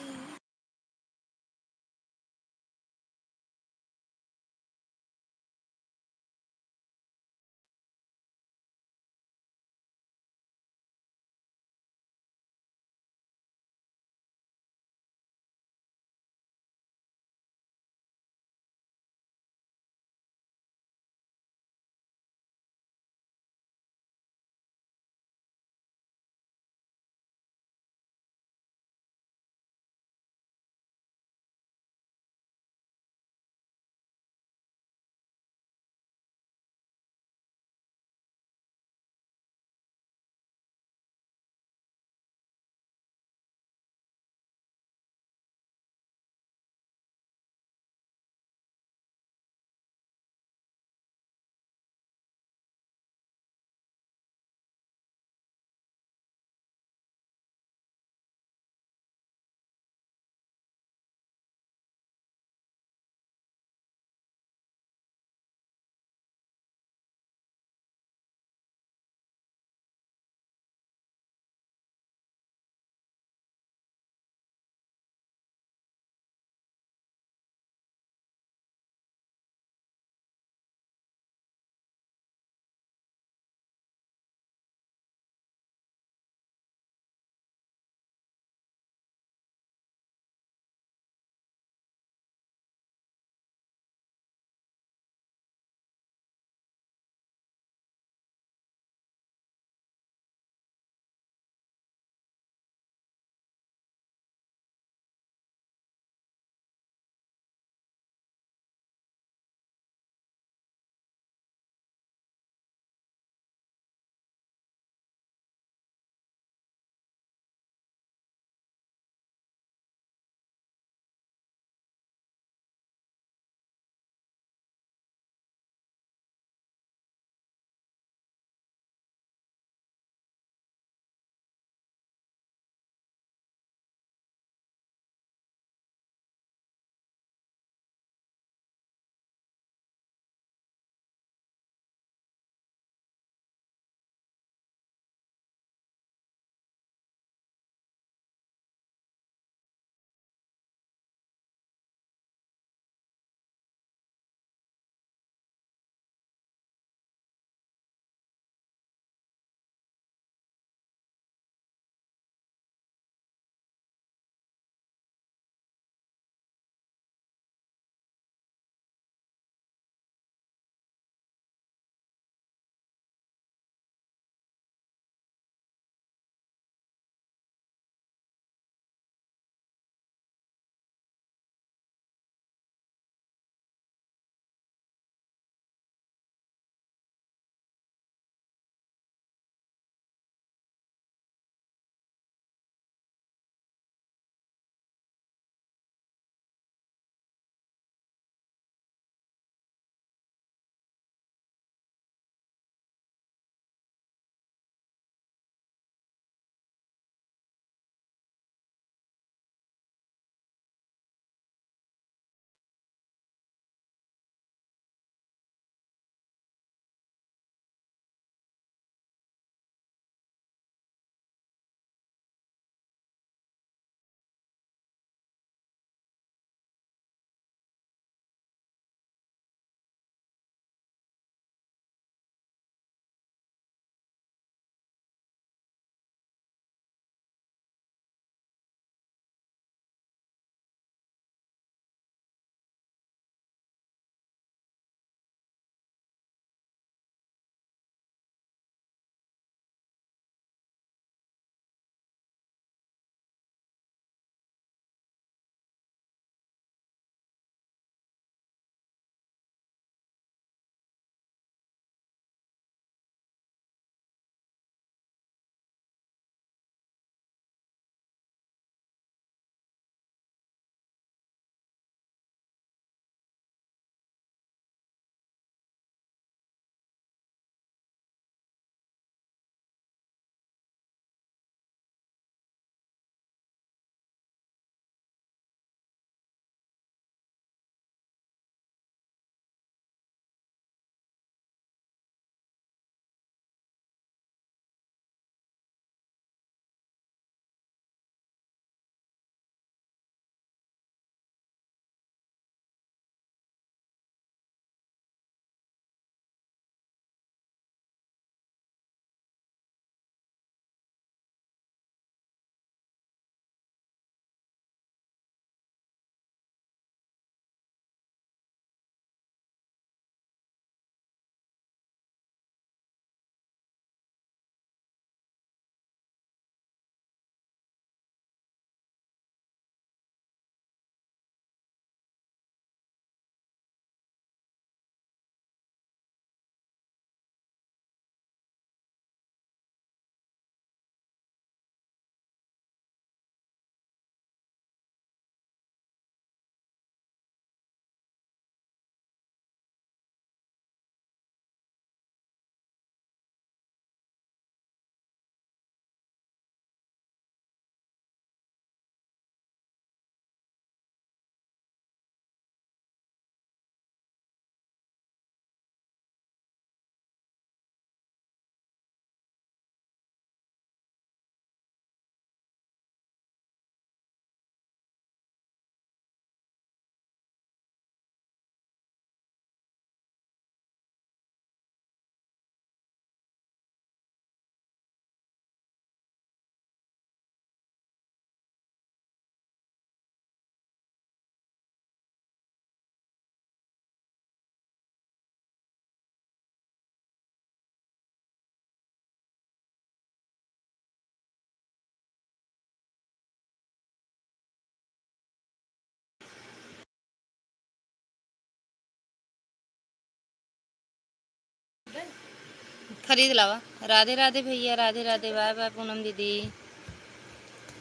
खरीद लावा। राधे राधे भैया, राधे राधे, बाय बाय पूनम दीदी।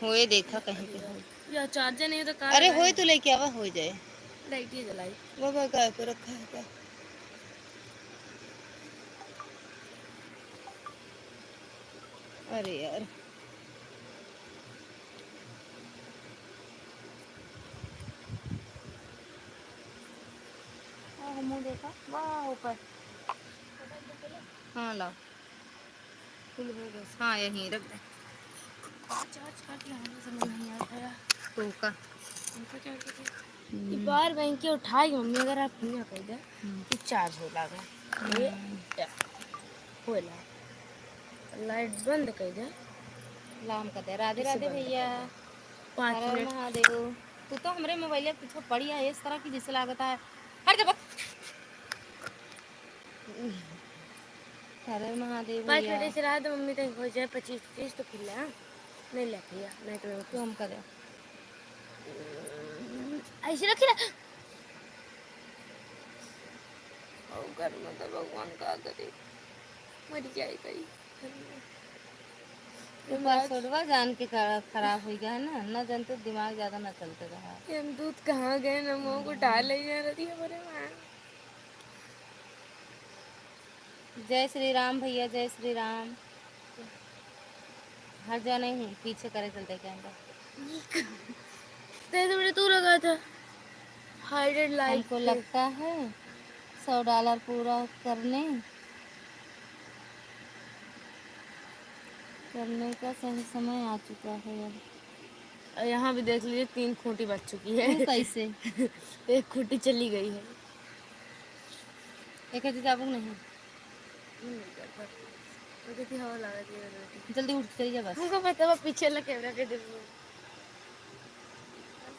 होए देखा कहीं पे हो। या चार्जर नहीं तो कहाँ अरे लगाए? होए तो लेके आवा, हो जाए। लाइट ही जलाई। बाबा काय पे रखा है क्या? अरे यार मुँह देखा वाह ऊपर। हाँ लाओ, फुल हो गया। हाँ यहीं रख दे। चार्ज कर दिया, हमें समझ नहीं आता यार। तो का उनका चार्ज कर दिया। ये बार बैंक के उठाई मम्मी, अगर आप नहीं कर दे कि चार्ज हो लगा ये होला। लाइट बंद कर दे। लाम कर दे। राधे इसे राधे बंद भैया, कर दे। 5 हर हर मिनट। महादेव। तू तो हमरे मोबाइल के पीछे पड़ी है इस तरह की जिसे लागत है। हट जा बक। हर हर महादेव 5 भैया। मिनट ऐसे रहा तो मम्मी तक हो जाए 25-30 तो फिर ले नहीं ले भैया, नहीं तो मैं क्यों हम करे? ऐसे रखी ना। और घर में तो भगवान का करे मर जाएगा ही घर में। तो पासवर्डवा जान के खराब हो गया है ना, न जानते दिमाग ज्यादा न चलते रहा। ये हम दूध कहाँ गए ना, मुँह को डाल ले जा रही है हमारे माँ। जय श्री राम भैया, जय श्री राम। हर जा नहीं पीछे करे चलते कैमरा। तेरे तू लगा था हाइडेड लाइट हमको पे। लगता है $100 पूरा करने का सही समय आ चुका है अब। और यहाँ भी देख लीजिए 3 खूंटी बच चुकी है। वो कैसे? एक खूंटी चली गई है। एक चाबुक नहीं। तो कितनी हवा लगा दी है। जल्दी उठ चली जा बस। हमको पता है पीछे वाला कैमरा के डिब्बे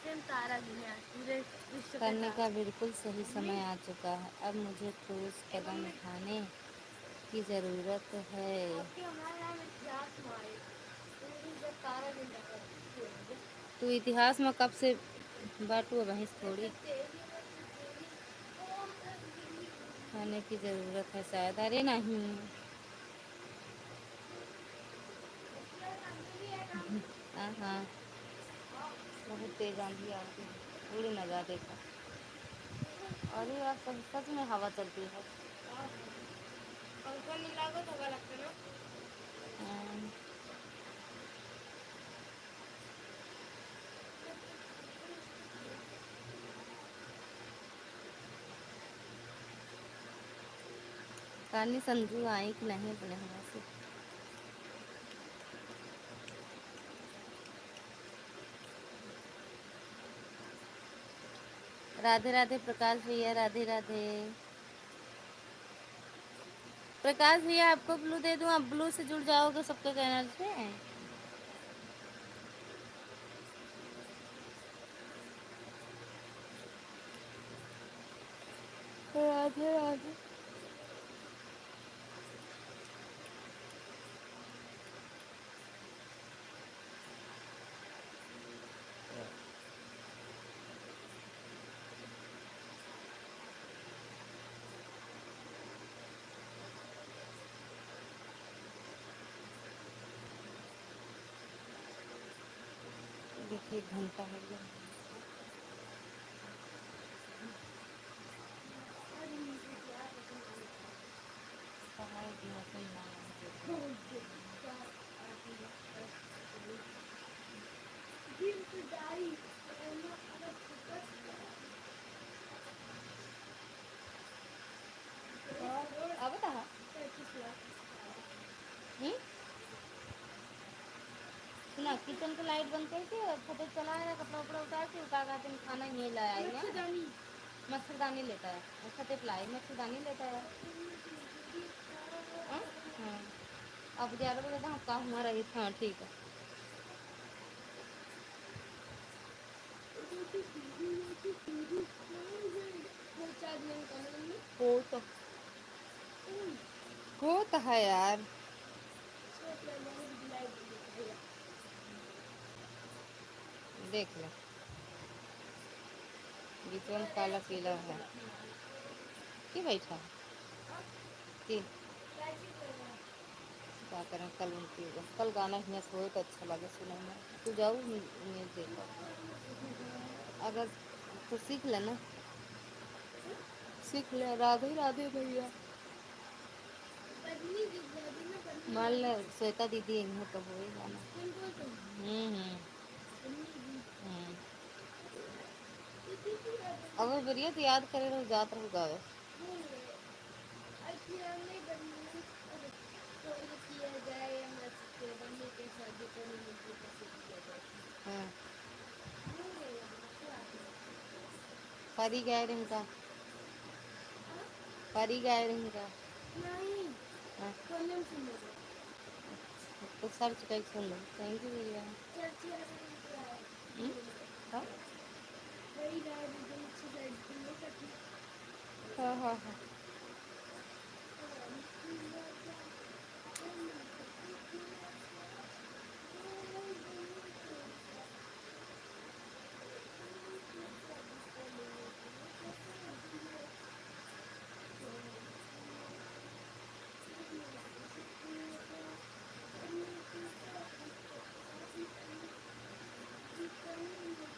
में तारा भी है पूरे विश्व पे करने का तारा। बिल्कुल सही समय आ चुका है, अब मुझे ठोस कदम उठाने की ज़रूरत है। तू इतिहास में कब से बाटू भैंस थोड़ी। खाने की ज़रूरत है शायद। अरे नहीं हाँ हाँ, बहुत तेज आंधी आती है, उड़ न जा देखा। अरे यार सच में हवा चलती है। पंखा नहीं लागो तो हवा लगता ना। हाँ। कानी संजू आई कि नहीं अपने यहाँ से? राधे राधे प्रकाश भैया, राधे राधे। प्रकाश भैया आपको ब्लू दे दूं, आप ब्लू से जुड़ जाओगे सबके चैनल से। राधे राधे। देखिए घंटा हो गया। अब था सुना किचन की लाइट बंद करके फोटो चला है, कपड़ा उपड़ा उतार के उतार का दिन खाना नहीं लाया है। मच्छरदानी लेता है, छते पे लाए मच्छरदानी लेता है। हाँ हाँ। अब 11 बजे तक काम हुआ रही। हाँ ठीक है। हो तो है यार। देख लो बीच में काला पीला है कि बैठा है कि क्या करें, कल उनकी कल गाना हियाँ से हो तो अच्छा लगे सुने में। तू जाऊ म्यूजिक अगर तो सीख लेना, सीख ले। राधे राधे भैया मान ले श्वेता दीदी है तो हो ही गाना। हम्म। अगर बढ़िया तो याद करे रहो, जात रहो गावे। हाँ परी गाय रही का, परी गाय रही का। हाँ तो सर्च करके सुन लो। थैंक यू भैया। हाँ हाँ हाँ हाँ।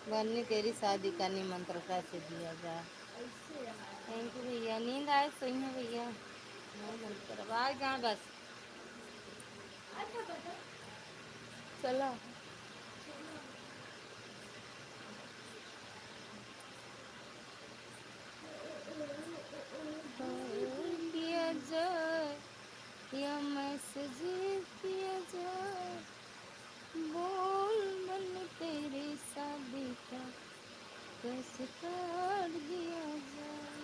बननी तेरी शादी का निमंत्रण कैसे दिया जाए। थैंक यू भैया। नींद आए सही है भैया। नहीं बंद कर अब आ जहाँ बस चला। किया जाए या मैसेज किया जाए, बोल मन तेरी शादी का कैसे काट दिया जाए।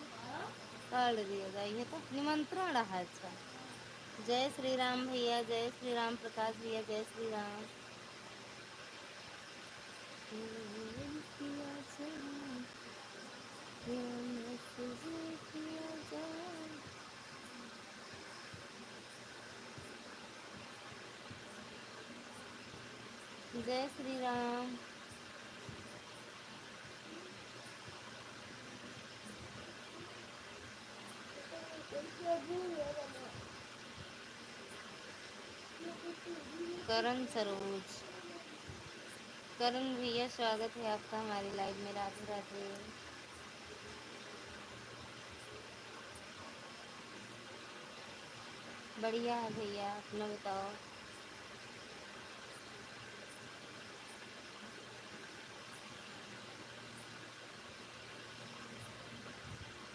काट दिया जाए ये तो निमंत्रण रहा। अच्छा जय श्री राम भैया, जय श्री राम प्रकाश भैया, जय श्री राम। किया जाए या मैसेज किया जाए। जय श्री राम। करण सरोज, करण भैया स्वागत है आपका हमारी लाइव में। राधे राधे। बढ़िया है भैया, अपना बताओ।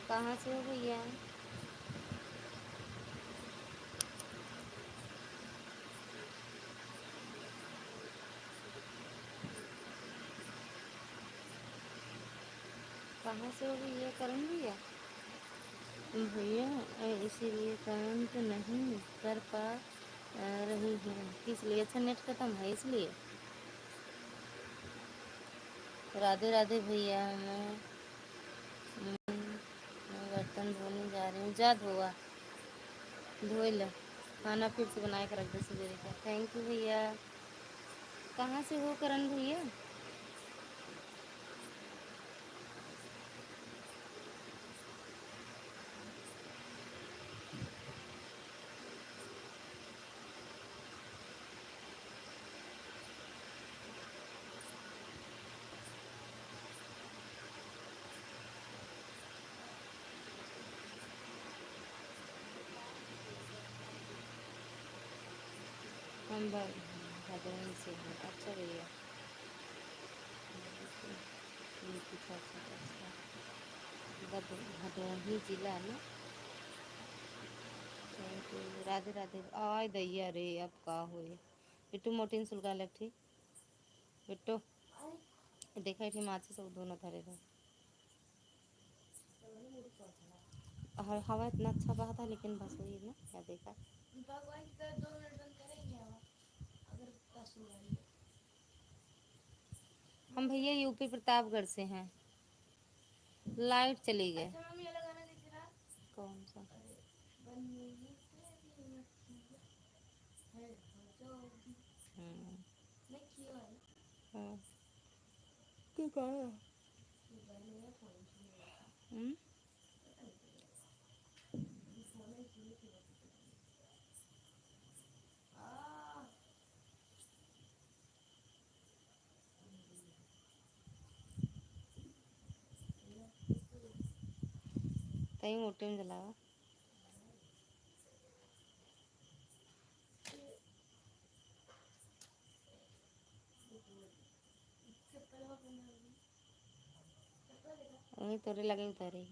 कहाँ से हो भैया? कहाँ से हो भैया? करण भैया? भैया इसीलिए कमेंट नहीं कर पा रही हूँ। किस लिए? अच्छा नेट खत्म है इसलिए। राधे राधे भैया। मैं बर्तन धोने जा रही हूँ। जा धोआ, धो ले। खाना फिर से बना के रख दे सवेरे का। थैंक यू भैया। कहाँ से हो करण भैया? हम भदोही से हैं। अच्छा भैया ये कुछ अच्छा भदोही जिला ना। Thank you. राधे राधे। आय दैया रे अब का होए। बिट्टू मोटिन सुलगा लठी बिट्टू देखा थी माची सब दोनों धरे रहे। हवा इतना अच्छा बहा था लेकिन बस वही ना क्या देखा। हम भैया यूपी प्रतापगढ़ से हैं। लाइट चली गई। कौन सा? हाँ क्या कहा? तई मोटे में जलाओ। वही तोरे लगे उतारे।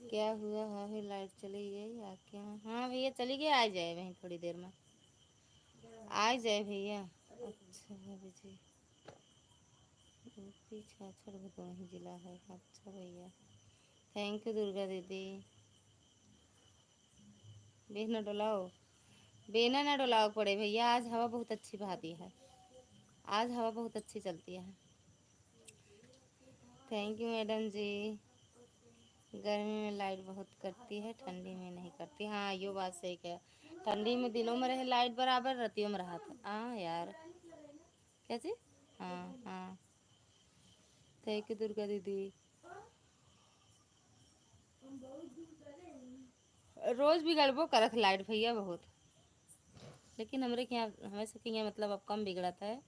क्या हुआ है? लाइट चली गई या क्या? हाँ भैया चली गई, आ जाए वहीं थोड़ी देर में, आ जाए भैया। अच्छा भाभी जी, पीछा छड़ भदोही जिला है। अच्छा भैया, थैंक यू दुर्गा दीदी। बेना डोलाओ, बेना ना डोलाओ पड़े भैया, आज हवा बहुत अच्छी बहाती है, आज हवा बहुत अच्छी चलती है। थैंक यू मैडम जी। गर्मी में लाइट बहुत करती है, ठंडी में नहीं करती। हाँ यो बात सही क्या, ठंडी में दिनों में रहे लाइट बराबर, रातियों में रहा था। हाँ यार क्या चीज? हाँ हाँ, थैंक यू दुर्गा दीदी। रोज भी गड़बो करत लाइट भैया बहुत, लेकिन हमरे के यहाँ हमें से यहाँ मतलब अब कम बिगड़ता है,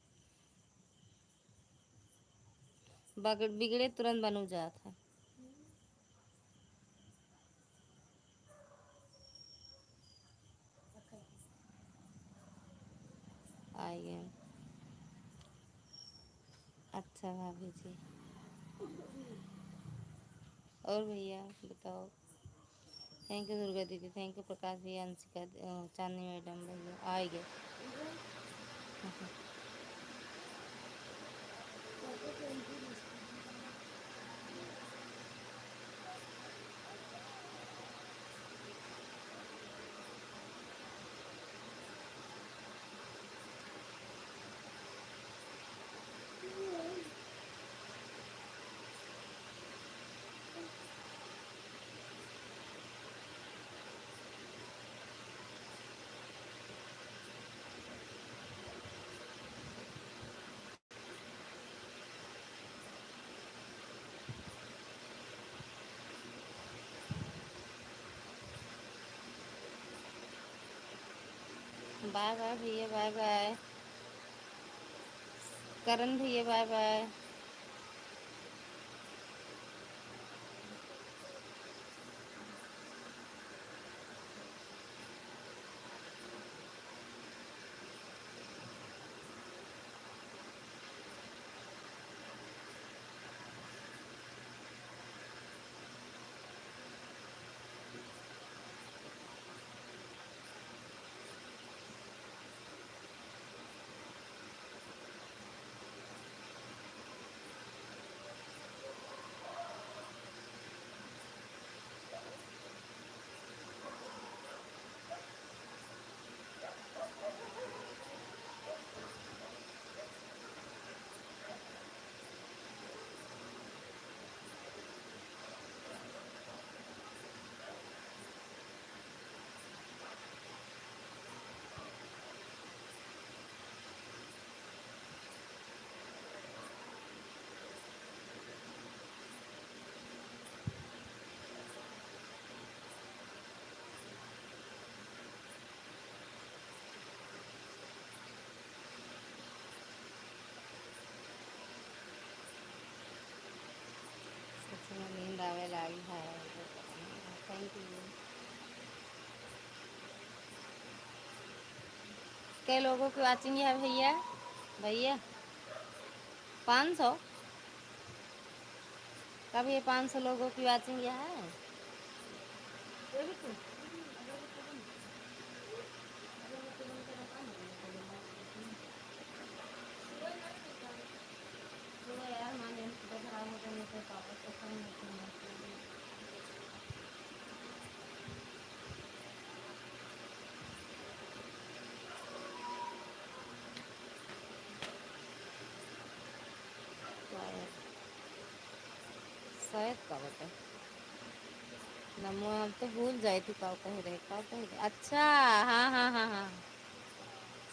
बिगड़े तुरंत बनू जात है। आइए। अच्छा भाभी जी, और भैया बताओ। थैंक यू दुर्गा दीदी, थैंक यू प्रकाश भैया, अंशिका चांदनी मैडम भैया आएंगे। बाय बाय भैया, बाय बाय करण भैया, बाय बाय। सच में नींद आवे लागी है। Thank U. कई लोगों की वाचिंग है भैया? भैया 500, कब ये 500 लोगों की वाचिंग है? यार मान खराब हो गई तो वापस तो शायद का बता नमो, अब तो भूल जाए थी का कह रहे, का कह रहे। अच्छा हाँ हाँ हाँ हाँ,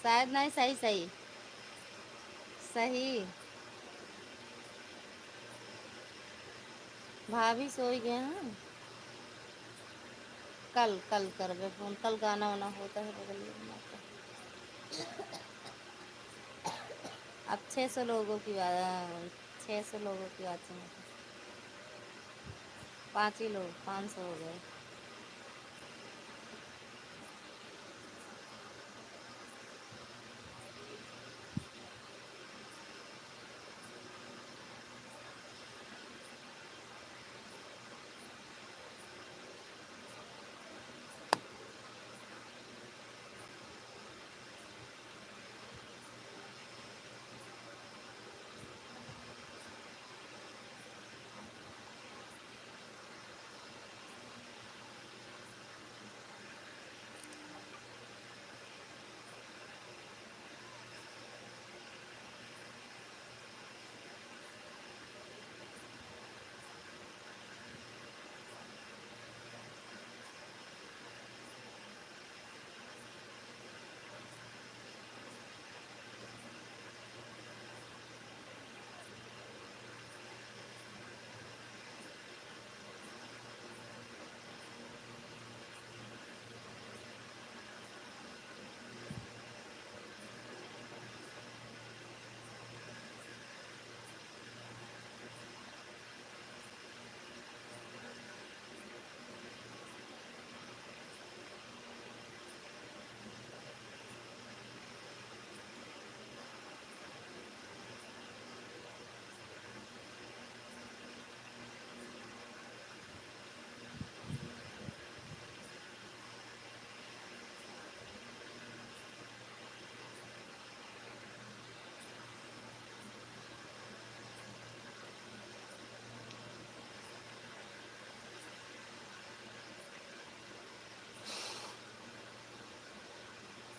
शायद नहीं, सही सही सही। भाभी सो ही गए हैं। कल कल करबे फोन, कल गाना वाना होता है बगल में। अब 600 लोगों की बात, 600 लोगों की बात सुनो। 5 ही लोग, 500 हो गए।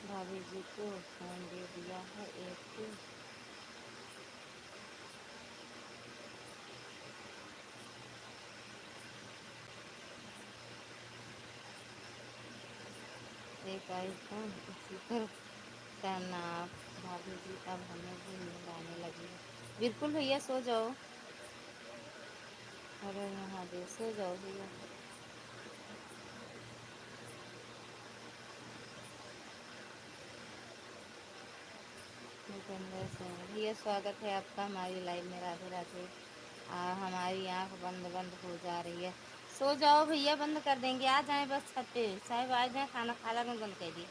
भाभी जी को फोन दे दिया है एक। एक आईफोन उसी पर करना आप। भाभी जी अब हमें भी नींद आने लगी है। बिल्कुल भैया सो जाओ। अरे महादेव, सो जाओ भैया। भूपेंद्र सिंह भैया, स्वागत है आपका हमारी लाइव में। राधे राधे। हमारी आंख बंद बंद हो जा रही है। सो जाओ भैया, बंद कर देंगे। आ जाएं बस छत पे, साहब आ जाएं, खाना खा में बंद कर दिए।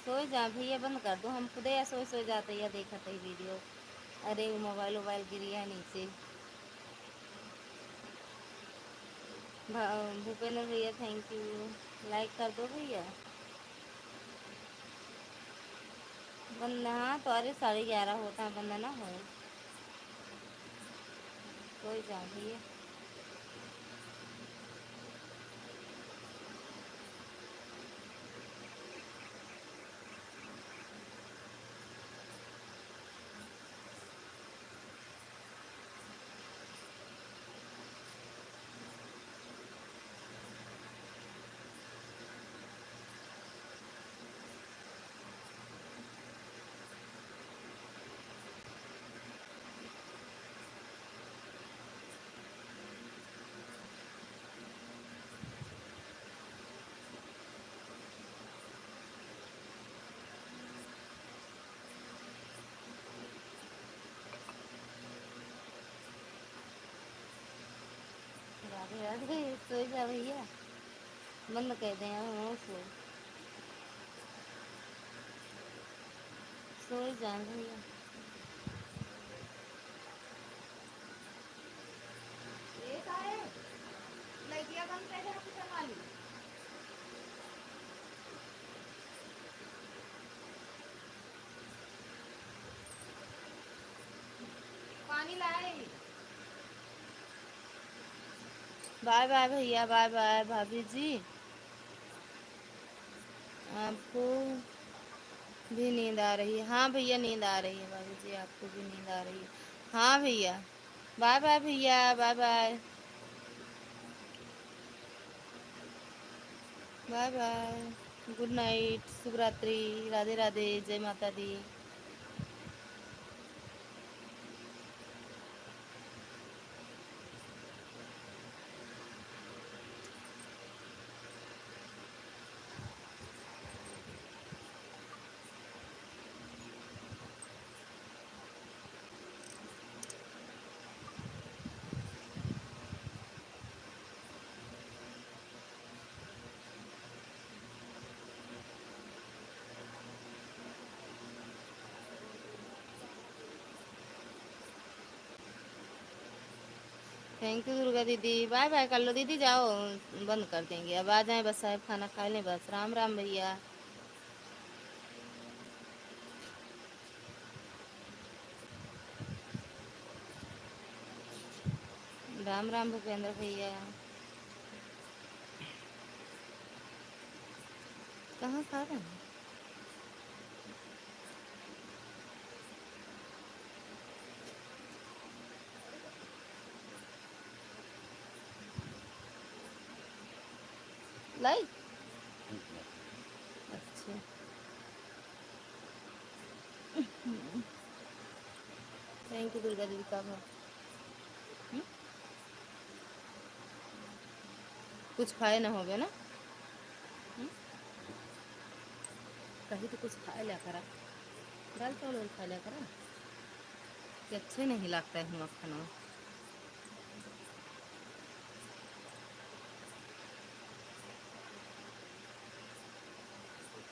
सो जा भैया, बंद कर दो। हम खुदे या सो जाते या देखते ही वीडियो। अरे वो मोबाइल वोबाइल गिरी है नीचे। भूपेंद्र भैया थैंक यू। लाइक कर दो भैया। बंद, हाँ तो अरे 11:30 होता है, बंद ना हो। सो जा भैया। राधे राधे। सो जा भैया, बंद कर दें। हम सो जा भैया। लड़कियां बंद कर दे किचन वाली। पानी लाए। बाय बाय भैया, बाय बाय भाभी जी। आपको भी नींद आ रही है? हाँ भैया, नींद आ रही है भाभी जी, आपको भी नींद आ रही है? हाँ भैया। बाय बाय भैया, बाय बाय। बाय बाय, गुड नाइट, शुभ रात्रि, राधे राधे, जय माता दी। थैंक यू दुर्गा दीदी, बाय बाय कर लो दीदी, जाओ बंद कर देंगे, अब आ जाए बस साहब, खाना खा लें बस। राम राम भैया। राम राम भूपेंद्र भैया। कहाँ खा रहे हैं? लाई। अच्छा। थैंक यू दुर्गा दीदी का भाव। कुछ खाए ना होगे ना? हम्म? कहीं तो कुछ खा लिया करा, दाल चावल खा लिया करा कि अच्छे नहीं लगता है मक्खन।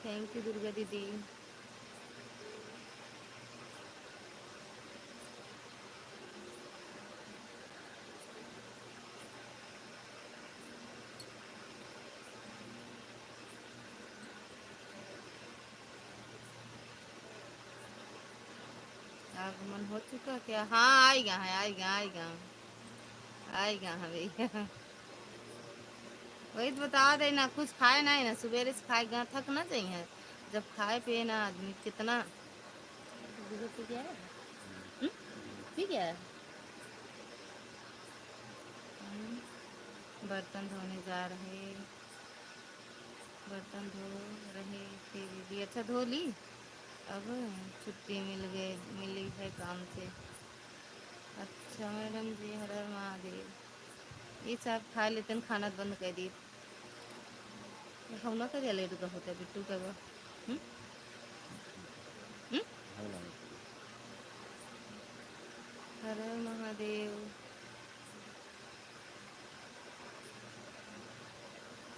थैंक यू दुर्गा दीदी। आगमन हो चुका क्या? हाँ आएगा, है आएगा आएगा आएगा, हाँ भैया। वही तो बता देना, कुछ खाए ना, ना सवेरे से खाएगा, थक ना चाहिए जब खाए पिए ना आदमी कितना। पी गया है? पी गया है? बर्तन धोने जा रहे, बर्तन धो रहे थे दीदी। अच्छा धो ली? अब छुट्टी मिली है काम से। अच्छा मैडम जी, हर हर महादेव। ये सब खा लेते हैं, खाना बंद कर दी। हम ना कर लेट का होता है बिट्टू का वो। हम्म? हम्म? हर हर महादेव।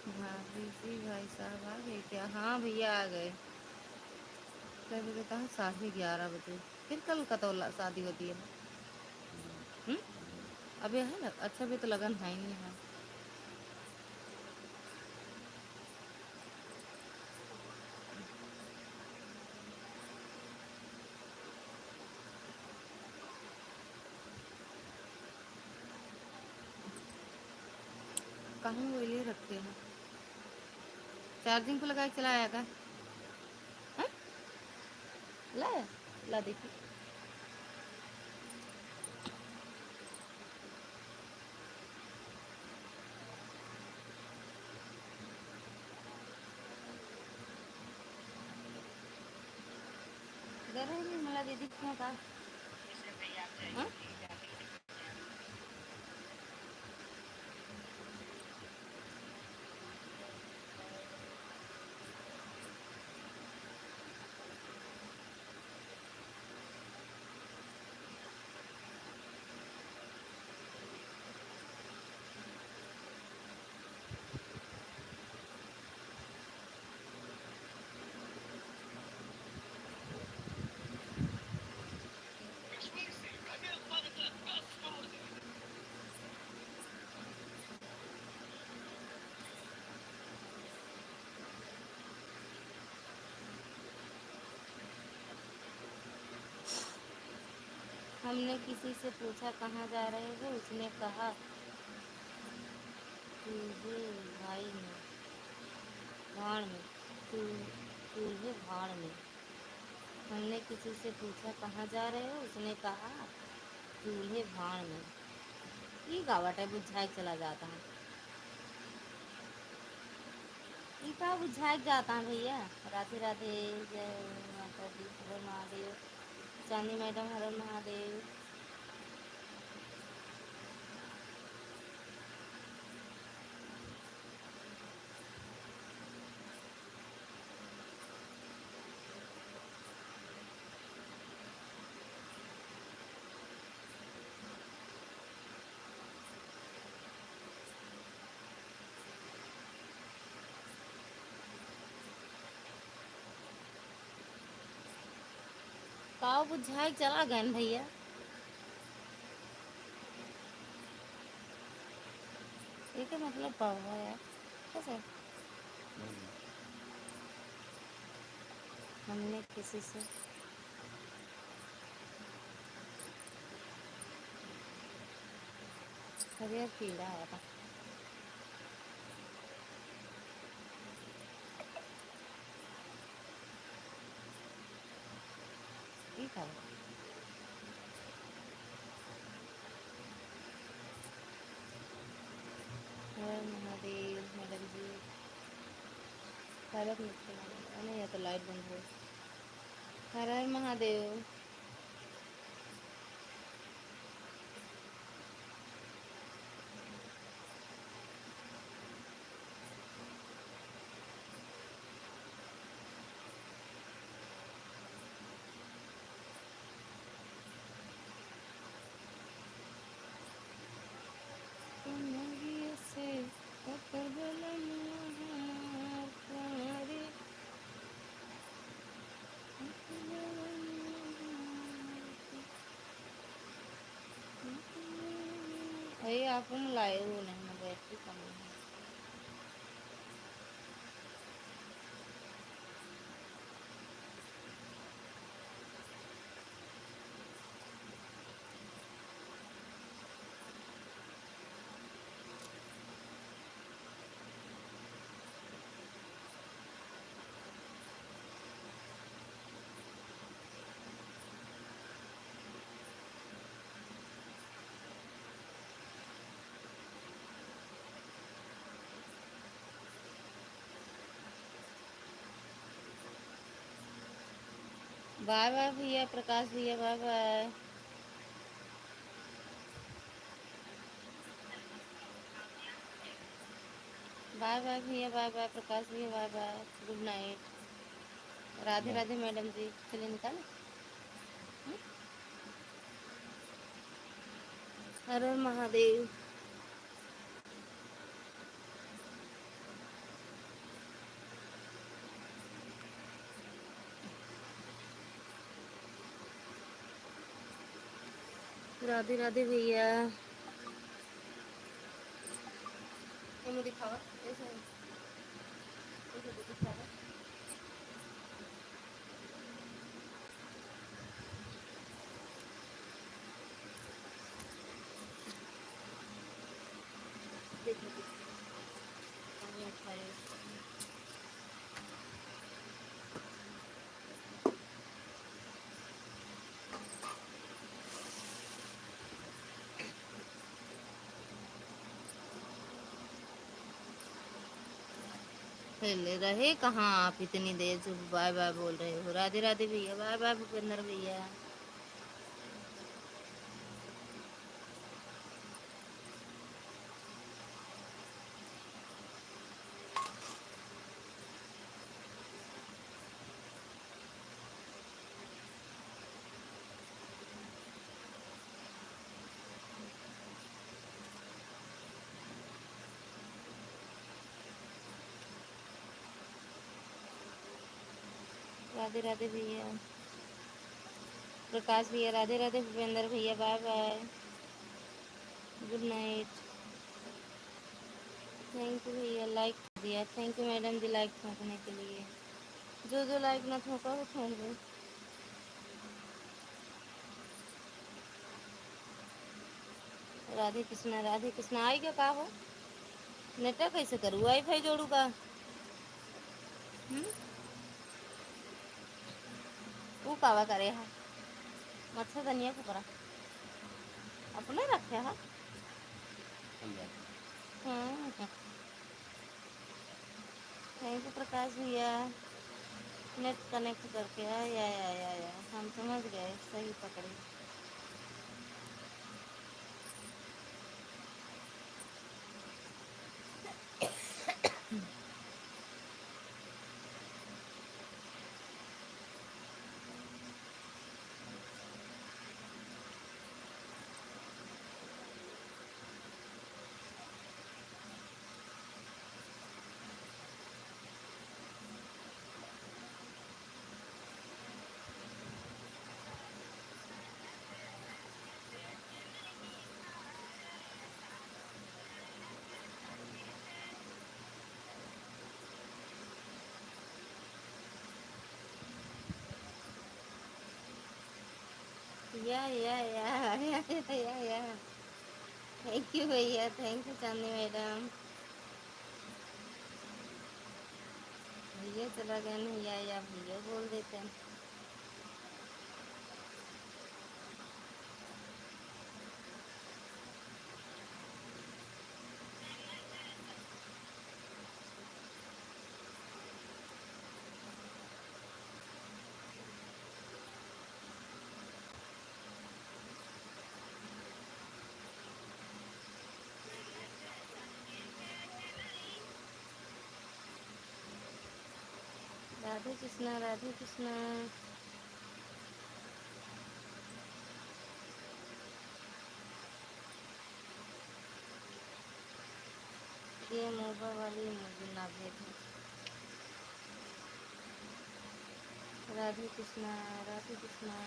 भाभी जी भाई साहब आ गए क्या? हाँ भैया आ गए। कह बजे कहा? 11:30 बजे। फिर कल का तो शादी होती है। हम्म? अभी है ना? अच्छा भी तो लगन है ही नहीं है। कहाँ वो लिए रखे हैं? चार्जिंग पे लगा के चलाया का? हाँ? ला ला देखी। गरज नहीं मला दीदी क्यों का? हाँ? हमने किसी से पूछा कहाँ जा रहे हो, उसने कहा तुझे भाई में भाड़ में तू तुझे भाड़ में। हमने किसी से पूछा कहाँ जा रहे हो, उसने कहा चूल्हे भाड़ में। ये गावट है, बुझाए चला जाता है। ये का बुझाए जाता है भैया। राधे राधे, जय माता दी, हर हर महादेव। चांदी मैडम हर हर महादेव। काव बुझाए चला गए न भैया। के मतलब पाओ यार कैसे हमने किसी से हरियर कीड़ा आया था ठीक है हर महादेव मैडम जी भारत मुझको नहीं या तो लाइट बंद हो हर हर महादेव जिंदगी से होकर बलम हमार प्यारे अरे आप लाए हो नहीं मैं बैटरी कम है बाय बाय भैया प्रकाश भैया बाय बाय बाय बाय भैया बाय बाय प्रकाश भैया bye bye good night Radhe Radhe madam जी चलिए निकाले हर हर महादेव राधे राधे भैया ये मुझे दिखाओ ऐसे ऐसे दिखाओ देखो पानी उठाए पहले रहे कहाँ आप इतनी देर से बाय बाय बोल रहे हो राधे राधे भैया बाय बाय भूपेंद्र भैया राधे राधे भैया प्रकाश भैया राधे राधे भूपेंद्र भैया bye bye good night thank U भैया लाइक दिया थैंक यू मैडम जी लाइक ठोकने के लिए जो लाइक ना ठोका वो ठोक दो राधे कृष्णा आई क्या हो नेटवर्क कैसे करूँ वाईफाई जोड़ू का वो कावा करे हा मच्छर धनिया को करा अपने रखे हा थैंक यू प्रकाश भैया नेट कनेक्ट करके आया हम समझ गए सही पकड़े या थैंक यू भैया, थैंक यू चांदनी मैडम। भैया चला गया नहीं, या भैया बोल देते हैं। राधे कृष्णा, राधे कृष्णा। ये मोबा वाली मुझे ना भेजो। राधे कृष्णा, राधे कृष्णा।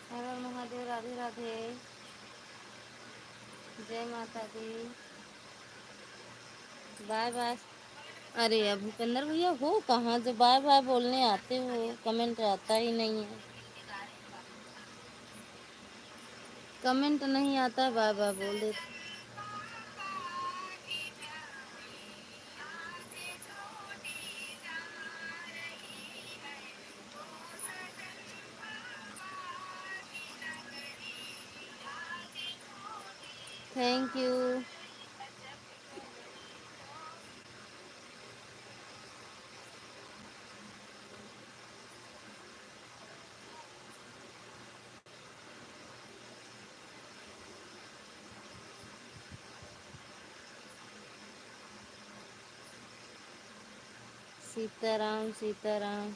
हर हर महादेव, राधे राधे, जय माता दी, बाय बाय। अरे अब भूपेंद्र भैया हो कहाँ जो बाय बाय बोलने आते हो, कमेंट आता ही नहीं है, कमेंट नहीं आता, बाय बाय बोल देते। Thank you. सीताराम सीताराम।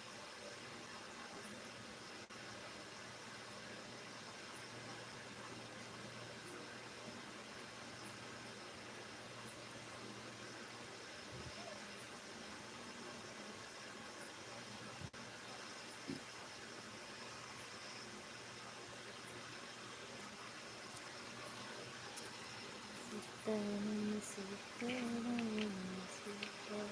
सीताराम सीताराम सीताराम।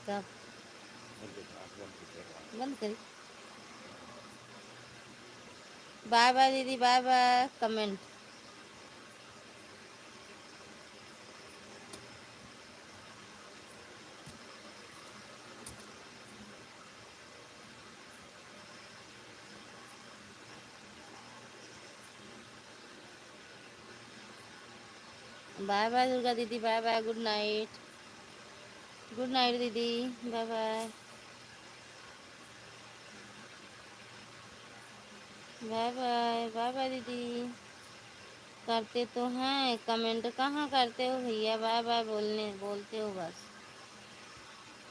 क्या बंद करी? बाय बाय दीदी, बाय बाय। कमेंट बाय बाय दुर्गा दीदी, बाय bye, good night, good night दीदी, बाय बाय, बाय बाय, बाय बाय दीदी। करते तो हैं, कमेंट कहाँ करते हो भैया, बाय बाय बोलते हो बस,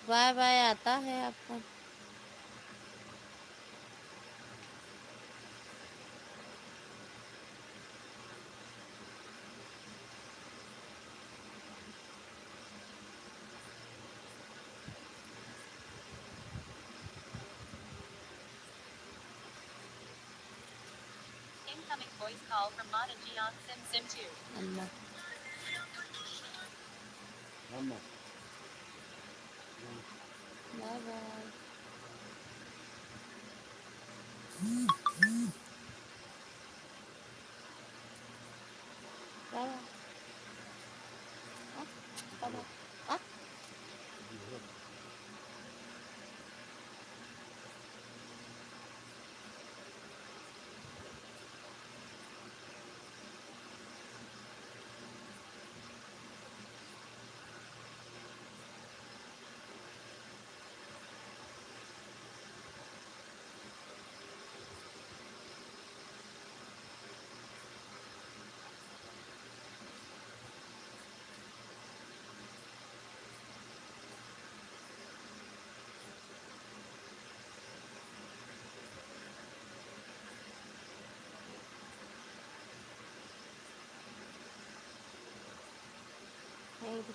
बाय बाय आता है आपका। अल्लाह बाय बाय। बाय बाय। बाय बाय।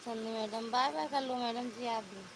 चंदी मैडम बाय बाय कर लो मैडम जी आप भी।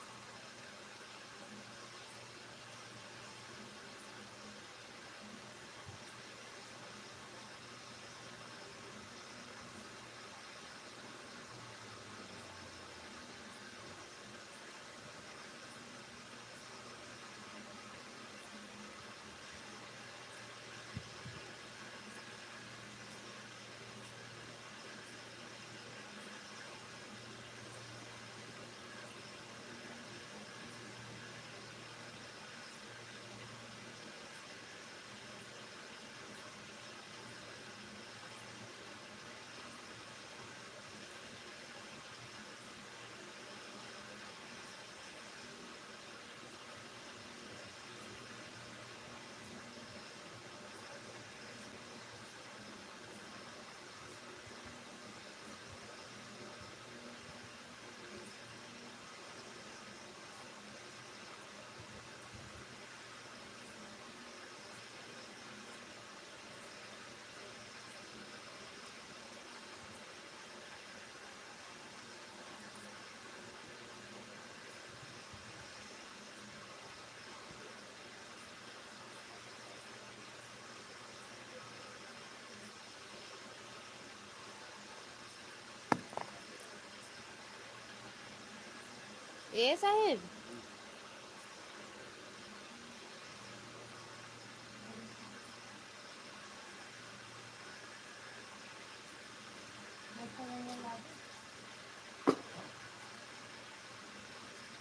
ए साहिब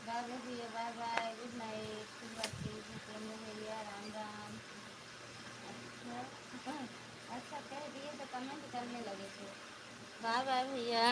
बाय बाय भैया बाय बाय गुड नाइट शुभ रात्रि भैया राम राम। अच्छा अच्छा कह दिए तो कमेंट करने लगे थे। बाय बाय भैया।